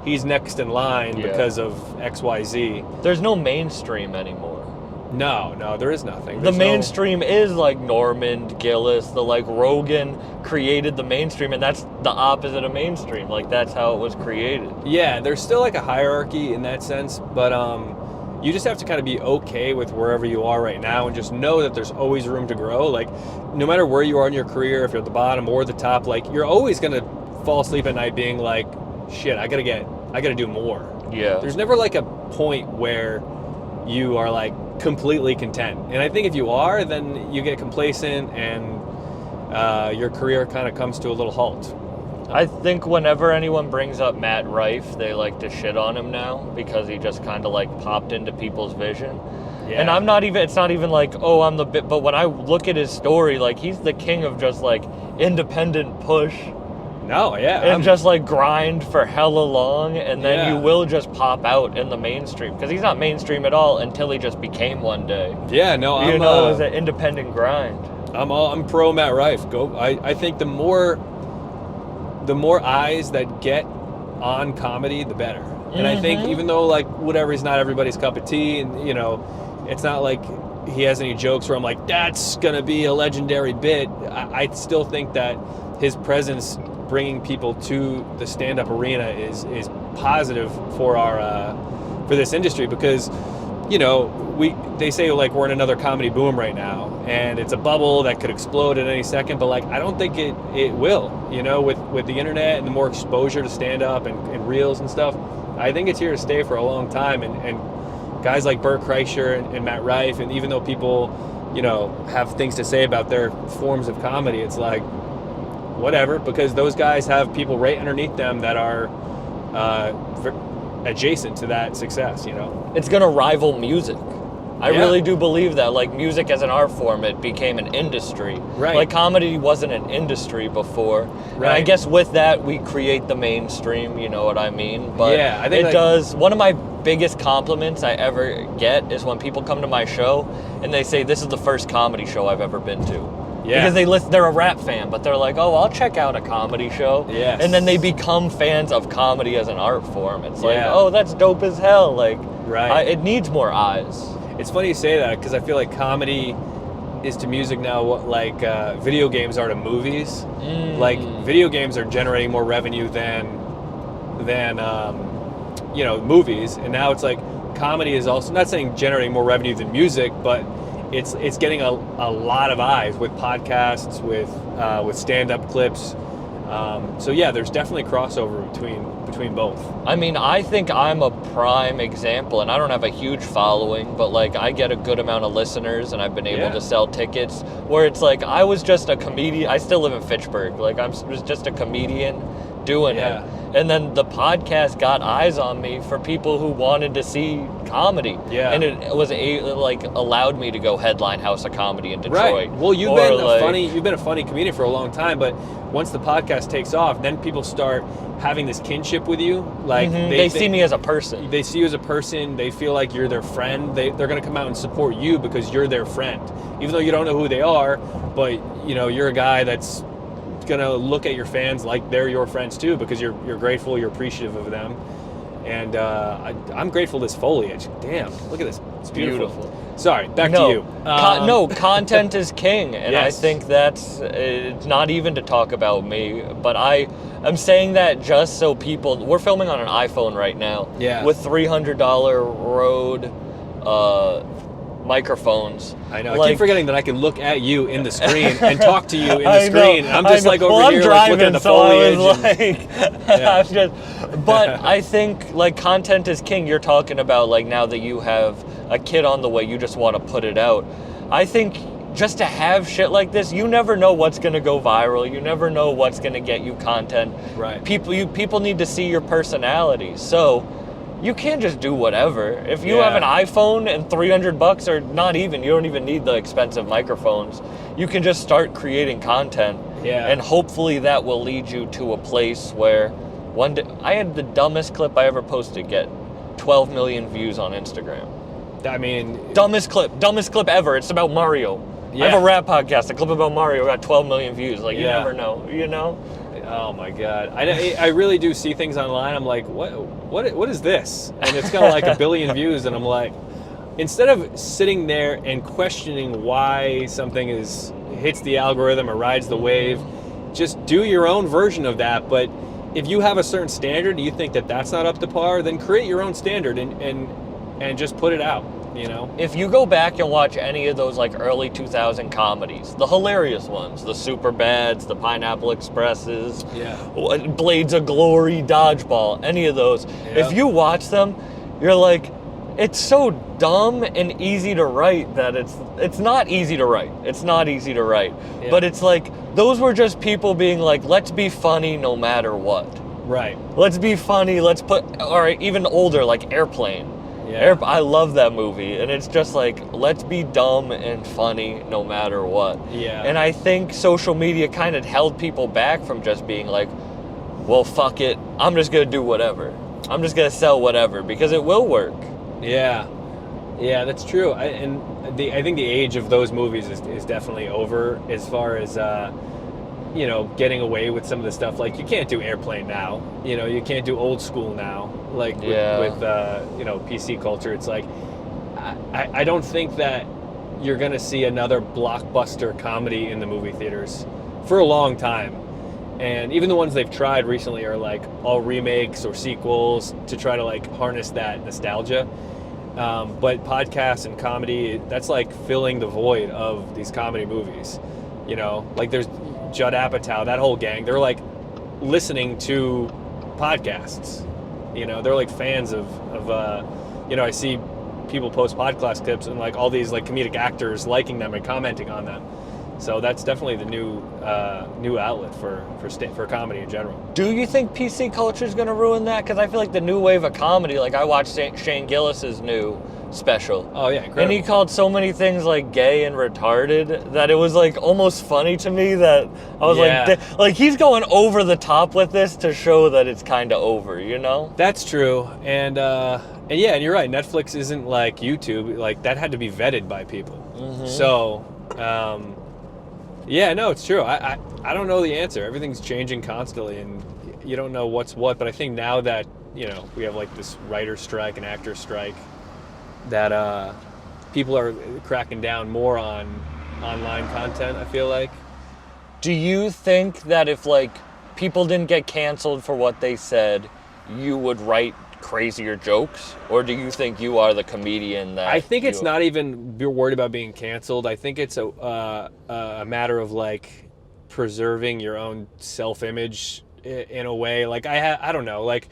he's next in line because of XYZ. There's no mainstream anymore. No, there is nothing. The mainstream is like Norman, Gillis, Rogan created the mainstream, and that's the opposite of mainstream. Like, that's how it was created. Yeah, there's still like a hierarchy in that sense, but you just have to kind of be okay with wherever you are right now, and just know that there's always room to grow. Like, no matter where you are in your career, if you're at the bottom or the top, like, you're always gonna fall asleep at night being like, shit, I gotta do more. Yeah. There's never like a point where you are like completely content. And I think if you are, then you get complacent, and your career kind of comes to a little halt. I think whenever anyone brings up Matt Rife, they like to shit on him now, because he just kind of like popped into people's vision. Yeah. And it's not even like, oh, I'm the but when I look at his story, like, he's the king of just like independent push, No, yeah. And just like grind for hella long, and then you Yeah. will just pop out in the mainstream. Because he's not mainstream at all until he just became one day. Yeah, no, You know, it was an independent grind. I'm pro Matt Rife. I think the more eyes that get on comedy, the better. And I think even though like whatever, he's not everybody's cup of tea, and you know, it's not like he has any jokes where I'm like, that's gonna be a legendary bit. I still think that his presence bringing people to the stand-up arena is positive for our for this industry, because you know, they say like we're in another comedy boom right now, and it's a bubble that could explode at any second, but like I don't think it will, you know, with the internet and the more exposure to stand-up and reels and stuff. I think it's here to stay for a long time, and guys like Bert Kreischer and Matt Rife, and even though people, you know, have things to say about their forms of comedy, it's like whatever, because those guys have people right underneath them that are adjacent to that success, you know. It's gonna rival music. I Yeah. really do believe that. Like, music as an art form, it became an industry. Right. Like, comedy wasn't an industry before. And I Right. guess with that, we create the mainstream, you know what I mean? But Yeah, I think, it like- does. One of my biggest compliments I ever get is when people come to my show and they say, this is the first comedy show I've ever been to. Yeah. Because they're a rap fan, but they're like, oh, I'll check out a comedy show. Yes. And then they become fans of comedy as an art form. It's like, Yeah. oh, that's dope as hell. Like, Right. it needs more eyes. It's funny you say that, because I feel like comedy is to music now what like video games are to movies. Like video games are generating more revenue than you know, movies, and now it's like comedy is also, not saying generating more revenue than music, but it's getting a lot of eyes with podcasts, with stand-up clips. So yeah, there's definitely crossover between both. I mean, I think I'm a prime example, and I don't have a huge following, but like I get a good amount of listeners, and I've been able Yeah. to sell tickets. Where it's like I was just a comedian. I still live in Fitchburg. Like I was just a comedian doing Yeah. it, and then the podcast got eyes on me for people who wanted to see comedy. Yeah. and it was like allowed me to go headline House of Comedy in Detroit. Right. Well, you've Or, been like, a funny comedian for a long time, but once the podcast takes off, then people start having this kinship with you. Like they see me as a person. They see you as a person. They feel like you're their friend. They're going to come out and support you because you're their friend, even though you don't know who they are. But you know, you're a guy that's going to look at your fans like they're your friends too, because you're grateful, you're appreciative of them. And I'm grateful this foliage. Damn, look at this. It's beautiful. Sorry, back to you. No, content is king, and Yes. I think that's it's not even to talk about me, but I'm saying that just so people. We're filming on an iPhone right now, Yeah. with $300 Rode microphones. I know. I Like, keep forgetting that I can look at you in the screen and talk to you in the I know, screen. And I'm just I know. like over Well, here, I'm like looking at the driving, foliage. so I was and- like, Yeah. I'm just, but I think like content is king. You're talking about like now that you have a kid on the way, you just want to put it out. I think just to have shit like this, you never know what's gonna go viral. You never know what's gonna get you content. Right. People need to see your personality. So you can't just do whatever. If you have an Yeah. iPhone and $300, or not even, you don't even need the expensive microphones. You can just start creating content. Yeah. And hopefully that will lead you to a place where one day, I had the dumbest clip I ever posted get 12 million views on Instagram. I mean, Dumbest clip ever. It's about Mario. I Yeah. have a rap podcast, a clip about Mario got 12 million views. Like, you Yeah. never know, you know? oh my God. I really do see things online. I'm like, what is this? And it's got like 1 billion views. And I'm like, instead of sitting there and questioning why something hits the algorithm or rides the wave, just do your own version of that. But if you have a certain standard and you think that that's not up to par, then create your own standard and just put it out, you know? If you go back and watch any of those like early 2000 comedies, the hilarious ones, the Superbads, the Pineapple Expresses, Yeah. Blades of Glory, Dodgeball, any of those, Yeah. if you watch them, you're like, it's so dumb and easy to write that it's not easy to write. It's not easy to write. Yeah. But it's like, those were just people being like, let's be funny no matter what. Right. Let's be funny, or even older, like Airplane. Yeah. I love that movie, and it's just like, let's be dumb and funny no matter what. Yeah. And I think social media kind of held people back from just being like, well, fuck it, I'm just gonna do whatever. I'm just gonna sell whatever because it will work. Yeah, that's true. I think the age of those movies is definitely over as far as getting away with some of the stuff. Like, you can't do Airplane now. You can't do Old School now. Like with PC culture, it's like I don't think that you're gonna see another blockbuster comedy in the movie theaters for a long time. And even the ones they've tried recently are like all remakes or sequels to try to like harness that nostalgia. But podcasts and comedy, that's like filling the void of these comedy movies. Like there's Judd Apatow, that whole gang, they're like listening to podcasts. They're like fans of I see people post podcast clips and like all these like comedic actors liking them and commenting on them. So that's definitely the new outlet for comedy in general. Do you think PC culture is going to ruin that? Because I feel like the new wave of comedy, like I watched Shane Gillis's new special. Oh yeah, incredible. And he called so many things like gay and retarded that it was like almost funny to me that I was like he's going over the top with this to show that it's kind of over, That's true. And you're right. Netflix isn't like YouTube. Like that had to be vetted by people. Mm-hmm. So, it's true. I don't know the answer. Everything's changing constantly, and you don't know what's what. But I think now that we have like this writer strike and actor strike, that people are cracking down more on online content. I feel like. Do you think that if like people didn't get canceled for what they said, you would write crazier jokes, or do you think you are the comedian that? I think it's not even you're worried about being canceled. I think it's a matter of like preserving your own self-image in a way. Like I don't know. Like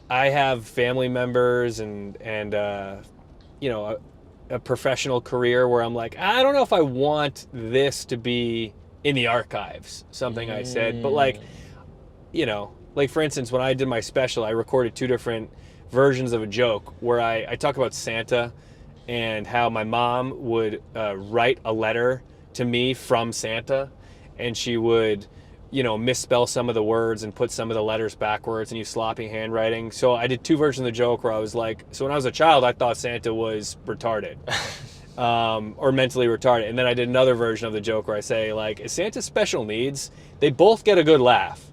I have family members and a professional career where I'm like, I don't know if I want this to be in the archives. Something I said, but like, Like, for instance, when I did my special, I recorded 2 different versions of a joke where I talk about Santa and how my mom would write a letter to me from Santa, and she would, misspell some of the words and put some of the letters backwards and use sloppy handwriting. So I did 2 versions of the joke where I was like, so when I was a child, I thought Santa was retarded. Or mentally retarded. And then I did another version of the joke where I say, like, is Santa special needs? They both get a good laugh.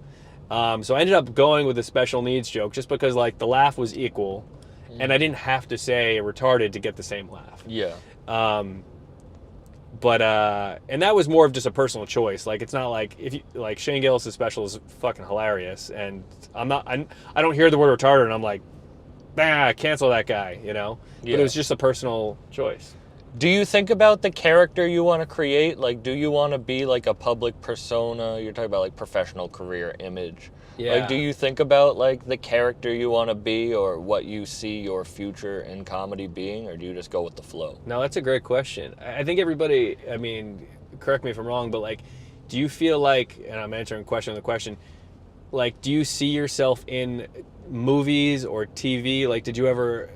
So I ended up going with the special needs joke just because like the laugh was equal and I didn't have to say retarded to get the same laugh. Yeah. And that was more of just a personal choice. Like, it's not like if you like Shane Gillis' special is fucking hilarious and I don't hear the word retarded and I'm like, cancel that guy, Yeah. But it was just a personal choice. Do you think about the character you want to create? Like, do you want to be like a public persona? You're talking about like professional career image. Yeah. Like, do you think about like the character you want to be or what you see your future in comedy being, or do you just go with the flow? No, that's a great question. I think everybody, correct me if I'm wrong, but like, do you feel like, and I'm answering question on the question, like, do you see yourself in movies or TV? Like, did you ever,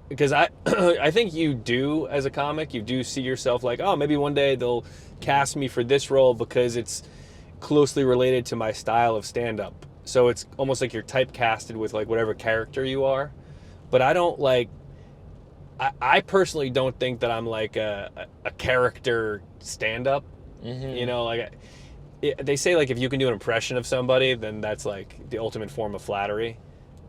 because I think you do as a comic, you do see yourself like, oh, maybe one day they'll cast me for this role because it's closely related to my style of stand-up. So it's almost like you're typecasted with like whatever character you are. But I don't like, I personally don't think that I'm like a character stand-up. Mm-hmm. They say like if you can do an impression of somebody, then that's like the ultimate form of flattery.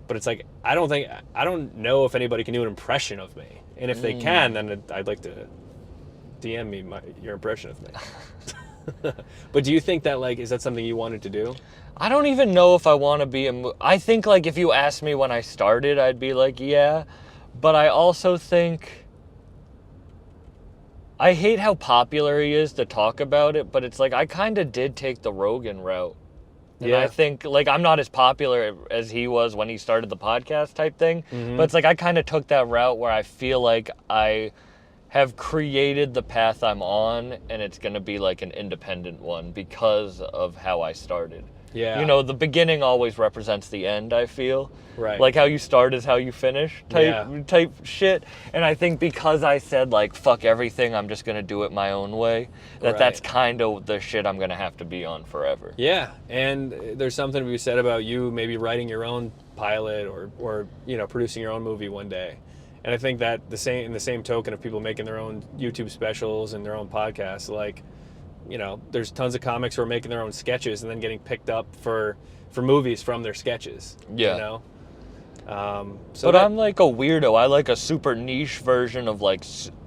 But it's like, I don't know if anybody can do an impression of me. And if they can, then I'd like to DM me your impression of me. But do you think that, like, is that something you wanted to do? I don't even know if I want to be I think, like, if you asked me when I started, I'd be like, yeah. But I also think, I hate how popular he is to talk about it, but it's like, I kind of did take the Rogan route. And I think, like, I'm not as popular as he was when he started the podcast type thing. Mm-hmm. But it's like I kind of took that route where I feel like I have created the path I'm on, and it's going to be, like, an independent one because of how I started. Yeah. You know, the beginning always represents the end, I feel. Right. Like how you start is how you finish type shit. And I think because I said like fuck everything, I'm just gonna do it my own way, that's kind of the shit I'm gonna have to be on forever. Yeah, and there's something to be said about you maybe writing your own pilot or you know, producing your own movie one day. And I think that in the same token of people making their own YouTube specials and their own podcasts, like, you know, there's tons of comics who are making their own sketches and then getting picked up for movies from their sketches. Yeah. You know? But I'm like a weirdo. I like a super niche version of like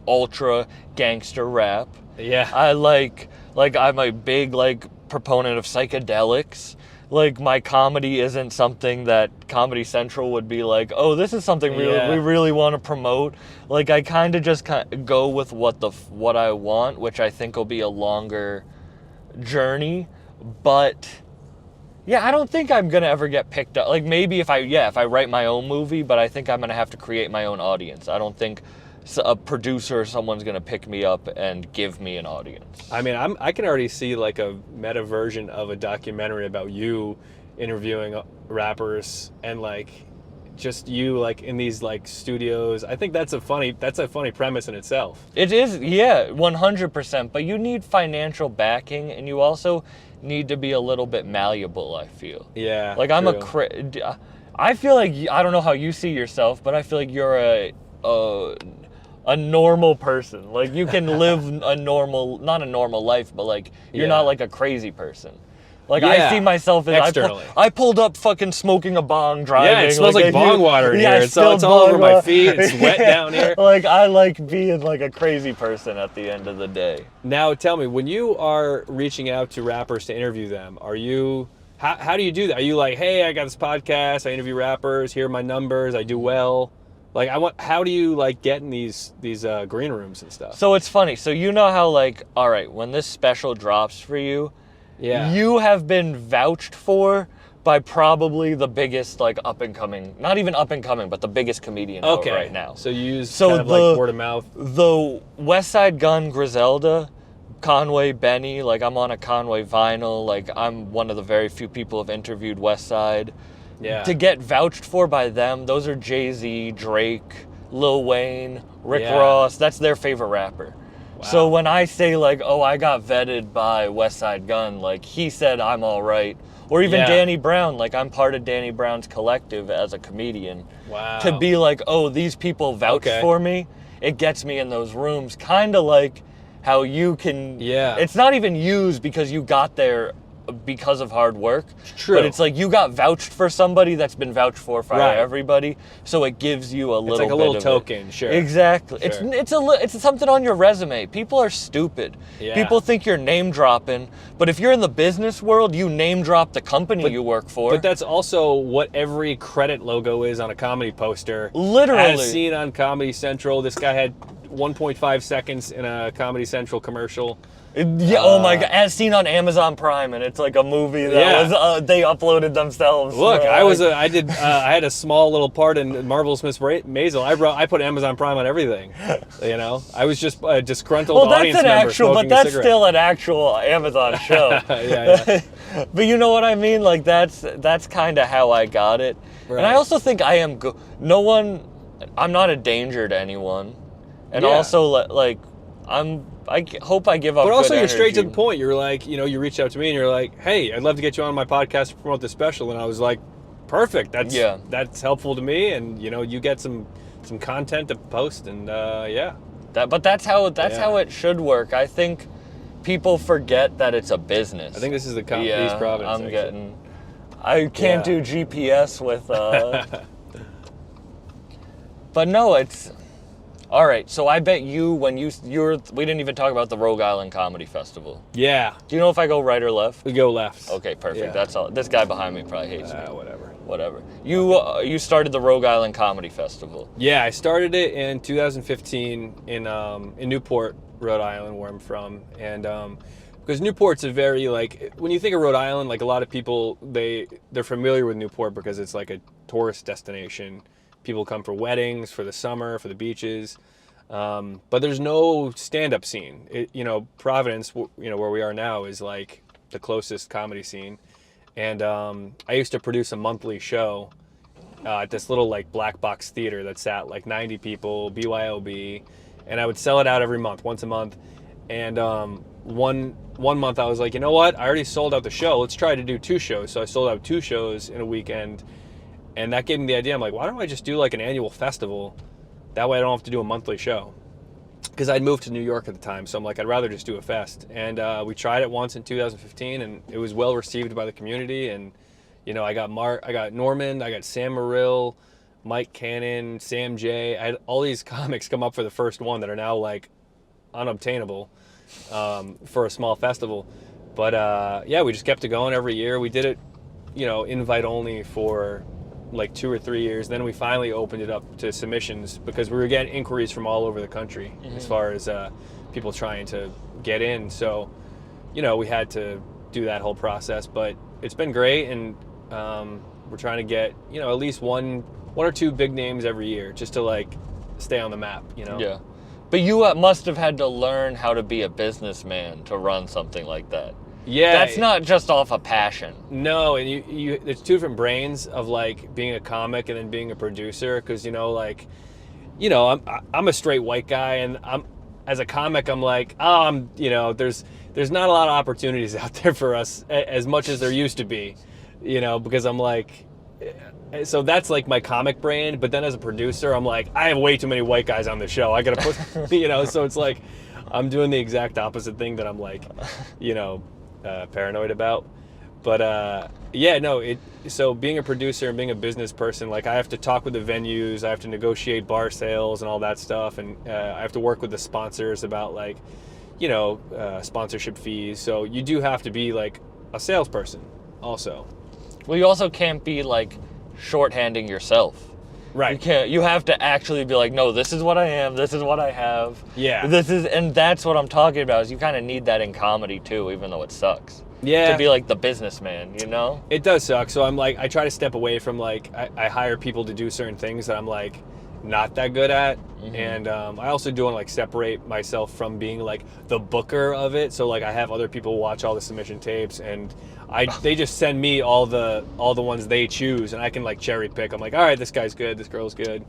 ultra gangster rap. Yeah. I like I'm a big like proponent of psychedelics. Like my comedy isn't something that Comedy Central would be like, oh, this is something we really want to promote. Like I kind of just go with what I want, which I think will be a longer journey. But yeah, I don't think I'm gonna ever get picked up. Like maybe if I write my own movie, but I think I'm gonna have to create my own audience. I don't think a producer or someone's gonna pick me up and give me an audience. I mean, I can already see like a meta version of a documentary about you interviewing rappers and like just you like in these like studios. I think that's a funny premise in itself. It is, yeah, 100%. But you need financial backing, and you also need to be a little bit malleable, I feel. Yeah. Like I'm I feel like, I don't know how you see yourself, but I feel like you're a normal person. Like you can live not a normal life, but like you're not like a crazy person. Like I see myself as externally. I pulled up fucking smoking a bong, driving. Yeah, it smells like bong water in here. It's all over my feet. It's wet down here. Like I like being like a crazy person at the end of the day. Now tell me, when you are reaching out to rappers to interview them, are you how do you do that? Are you like, hey, I got this podcast, I interview rappers, here are my numbers, I do well? Like how do you like get in these green rooms and stuff? So it's funny. So you know how like, all right, when this special drops for you, you have been vouched for by probably the biggest like up and coming, not even up and coming, but the biggest comedian out right now. So you use kind of like word of mouth. The West Side Gun, Griselda, Conway, Benny, like I'm on a Conway vinyl, like I'm one of the very few people who've interviewed West Side. Yeah. To get vouched for by them, those are Jay-Z, Drake, Lil Wayne, Rick Ross. That's their favorite rapper. Wow. So when I say like, oh, I got vetted by West Side Gun, like he said I'm all right. Or even Danny Brown, like I'm part of Danny Brown's collective as a comedian. Wow. To be like, oh, these people vouch for me, it gets me in those rooms. Kind of like how you can, it's not even used because you got there because of hard work. True. But it's like you got vouched for somebody that's been vouched for everybody, so it gives you a little bit. It's like a little token, sure. Exactly. Sure. It's something on your resume. People are stupid. Yeah. People think you're name dropping, but if you're in the business world, you name drop the company you work for. But that's also what every credit logo is on a comedy poster. Literally. As seen on Comedy Central, this guy had 1.5 seconds in a Comedy Central commercial. Oh my god! As seen on Amazon Prime, and it's like a movie that was they uploaded themselves. Look, I had a small little part in Marvelous Miss Maisel. I put Amazon Prime on everything. You know, I was just a disgruntled audience member smoking a cigarette. Still an actual Amazon show. yeah. But you know what I mean? Like that's kind of how I got it. Right. And I also think I am I'm not a danger to anyone, and also like I hope I give up. But also, good you're straight to energy. the point. You're like, you know, you reached out to me and you're like, hey, I'd love to get you on my podcast to promote the special. And I was like, perfect. That's helpful to me. And, you know, you get some content to post. And, But that's how it should work. I think people forget that it's a business. I think this is the East Providence. I can't do GPS with. But no, it's. All right, so I bet you when we didn't even talk about the Rhode Island Comedy Festival. Yeah. Do you know if I go right or left? We go left. Okay, perfect. Yeah. That's all. This guy behind me probably hates me. Whatever. You started the Rhode Island Comedy Festival. Yeah, I started it in 2015 in Newport, Rhode Island, where I'm from, and because Newport's a very like when you think of Rhode Island, like a lot of people they're familiar with Newport because it's like a tourist destination. People come for weddings, for the summer, for the beaches, but there's no stand-up scene. Providence, where we are now, is like the closest comedy scene, And I used to produce a monthly show at this little like black box theater that sat like 90 people, BYOB, and I would sell it out every month, once a month. And one month I was like, you know what? I already sold out the show. Let's try to do 2 shows. So I sold out 2 shows in a weekend, and that gave me the idea. I'm like, why don't I just do like an annual festival? That way I don't have to do a monthly show. Because I'd moved to New York at the time, so I'm like, I'd rather just do a fest. And we tried it once in 2015, and it was well received by the community. And you know, I got Norman, I got Sam Morrill, Mike Cannon, Sam J. I had all these comics come up for the first one that are now like unobtainable for a small festival. But yeah, we just kept it going every year. We did it, you know, invite only for like 2 or 3 years. Then we finally opened it up to submissions because we were getting inquiries from all over the country as far as people trying to get in. So, you know, we had to do that whole process, but it's been great. And we're trying to get, you know, at least one or 2 big names every year just to like stay on the map, you know? Yeah. But you must have had to learn how to be a businessman to run something like that. Yeah. That's not just off a passion. No, and you it's 2 different brains of like being a comic and then being a producer, because you know, like, you know, I'm a straight white guy, and as a comic I'm like, you know, there's not a lot of opportunities out there for us as much as there used to be, you know, because I'm like, so that's like my comic brain. But then as a producer, I'm like, I have way too many white guys on the show. I gotta put, you know, so it's like I'm doing the exact opposite thing that I'm like, you know, paranoid about. But yeah, no, so being a producer and being a business person, like I have to talk with the venues, I have to negotiate bar sales and all that stuff, and I have to work with the sponsors about like, you know, sponsorship fees. So you do have to be like a salesperson also. Well, you also can't be like shorthanding yourself. Right. You can't. You have to actually be like, no, this is what I am. This is what I have. Yeah. And that's what I'm talking about. Is you kind of need that in comedy too, even though it sucks. Yeah. To be like the businessman, you know. It does suck. So I'm like, I try to step away from like, I hire people to do certain things that I'm like not that good at, and I also do want to like separate myself from being like the booker of it. So like I have other people watch all the submission tapes, and they just send me all the ones they choose, and I can like cherry pick. I'm like, all right, this guy's good, this girl's good.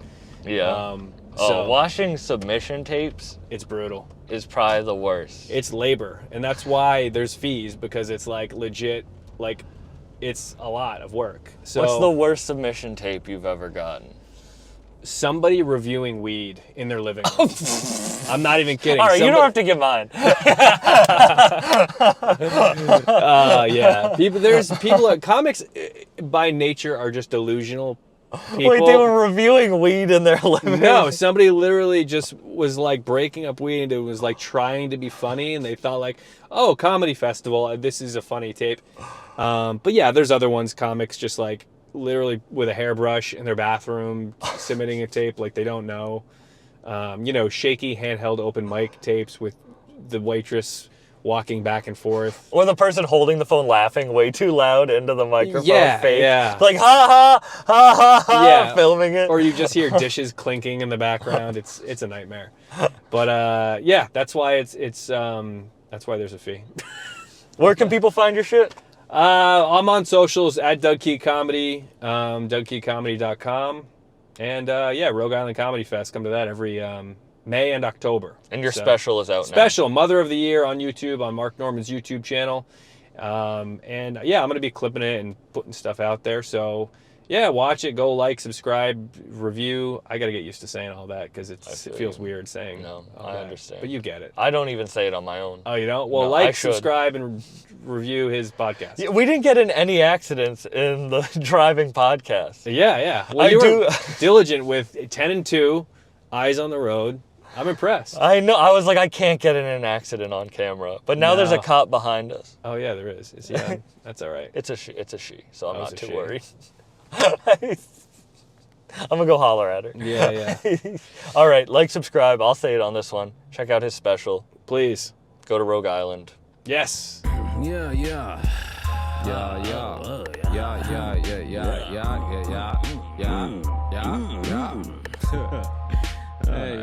Yeah. So watching submission tapes, it's brutal. Is probably the worst. It's labor, and that's why there's fees, because it's like legit, like it's a lot of work. So what's the worst submission tape you've ever gotten? Somebody reviewing weed in their living room. I'm not even kidding. All right, you don't have to give mine. Yeah. Comics by nature are just delusional people. Wait, they were reviewing weed in their living room? No, somebody literally just was like breaking up weed, and it was like trying to be funny, and they thought like, oh, comedy festival, this is a funny tape. But yeah, there's other ones, comics just like literally with a hairbrush in their bathroom submitting a tape like they don't know. You know, shaky handheld open mic tapes with the waitress walking back and forth. Or the person holding the phone laughing way too loud into the microphone. Fake. Yeah. Like, ha ha, ha ha ha, Yeah. filming it. Or you just hear dishes clinking in the background. It's a nightmare. But yeah, that's why that's why there's a fee. Where can people find your shit? I'm on socials at Doug Key Comedy, DougKeyComedy.com. And yeah, Rhode Island Comedy Fest. Come to that every May and October. And your special is out now. Special, Mother of the Year on YouTube, on Mark Norman's YouTube channel. And yeah, I'm going to be clipping it and putting stuff out there. So yeah, watch it, go like, subscribe, review. I got to get used to saying all that because it feels weird saying. No, all I that. understand. But you get it. I don't even say it on my own. Oh, you don't? Well, No, I like, should. subscribe, and review his podcast. Yeah, we didn't get in any accidents in the driving podcast. Yeah. Well, you were diligent with 10 and 2, eyes on the road. I'm impressed. I know. I was like, I can't get in an accident on camera. But now there's a cop behind us. Oh, yeah, there is. Is he on? That's all right. It's a she, so I'm not too she. worried. I'm going to go holler at her. Yeah. All right, like, subscribe. I'll say it on this one. Check out his special. Please. Go to Rhode Island. Yes. Yeah. Hey,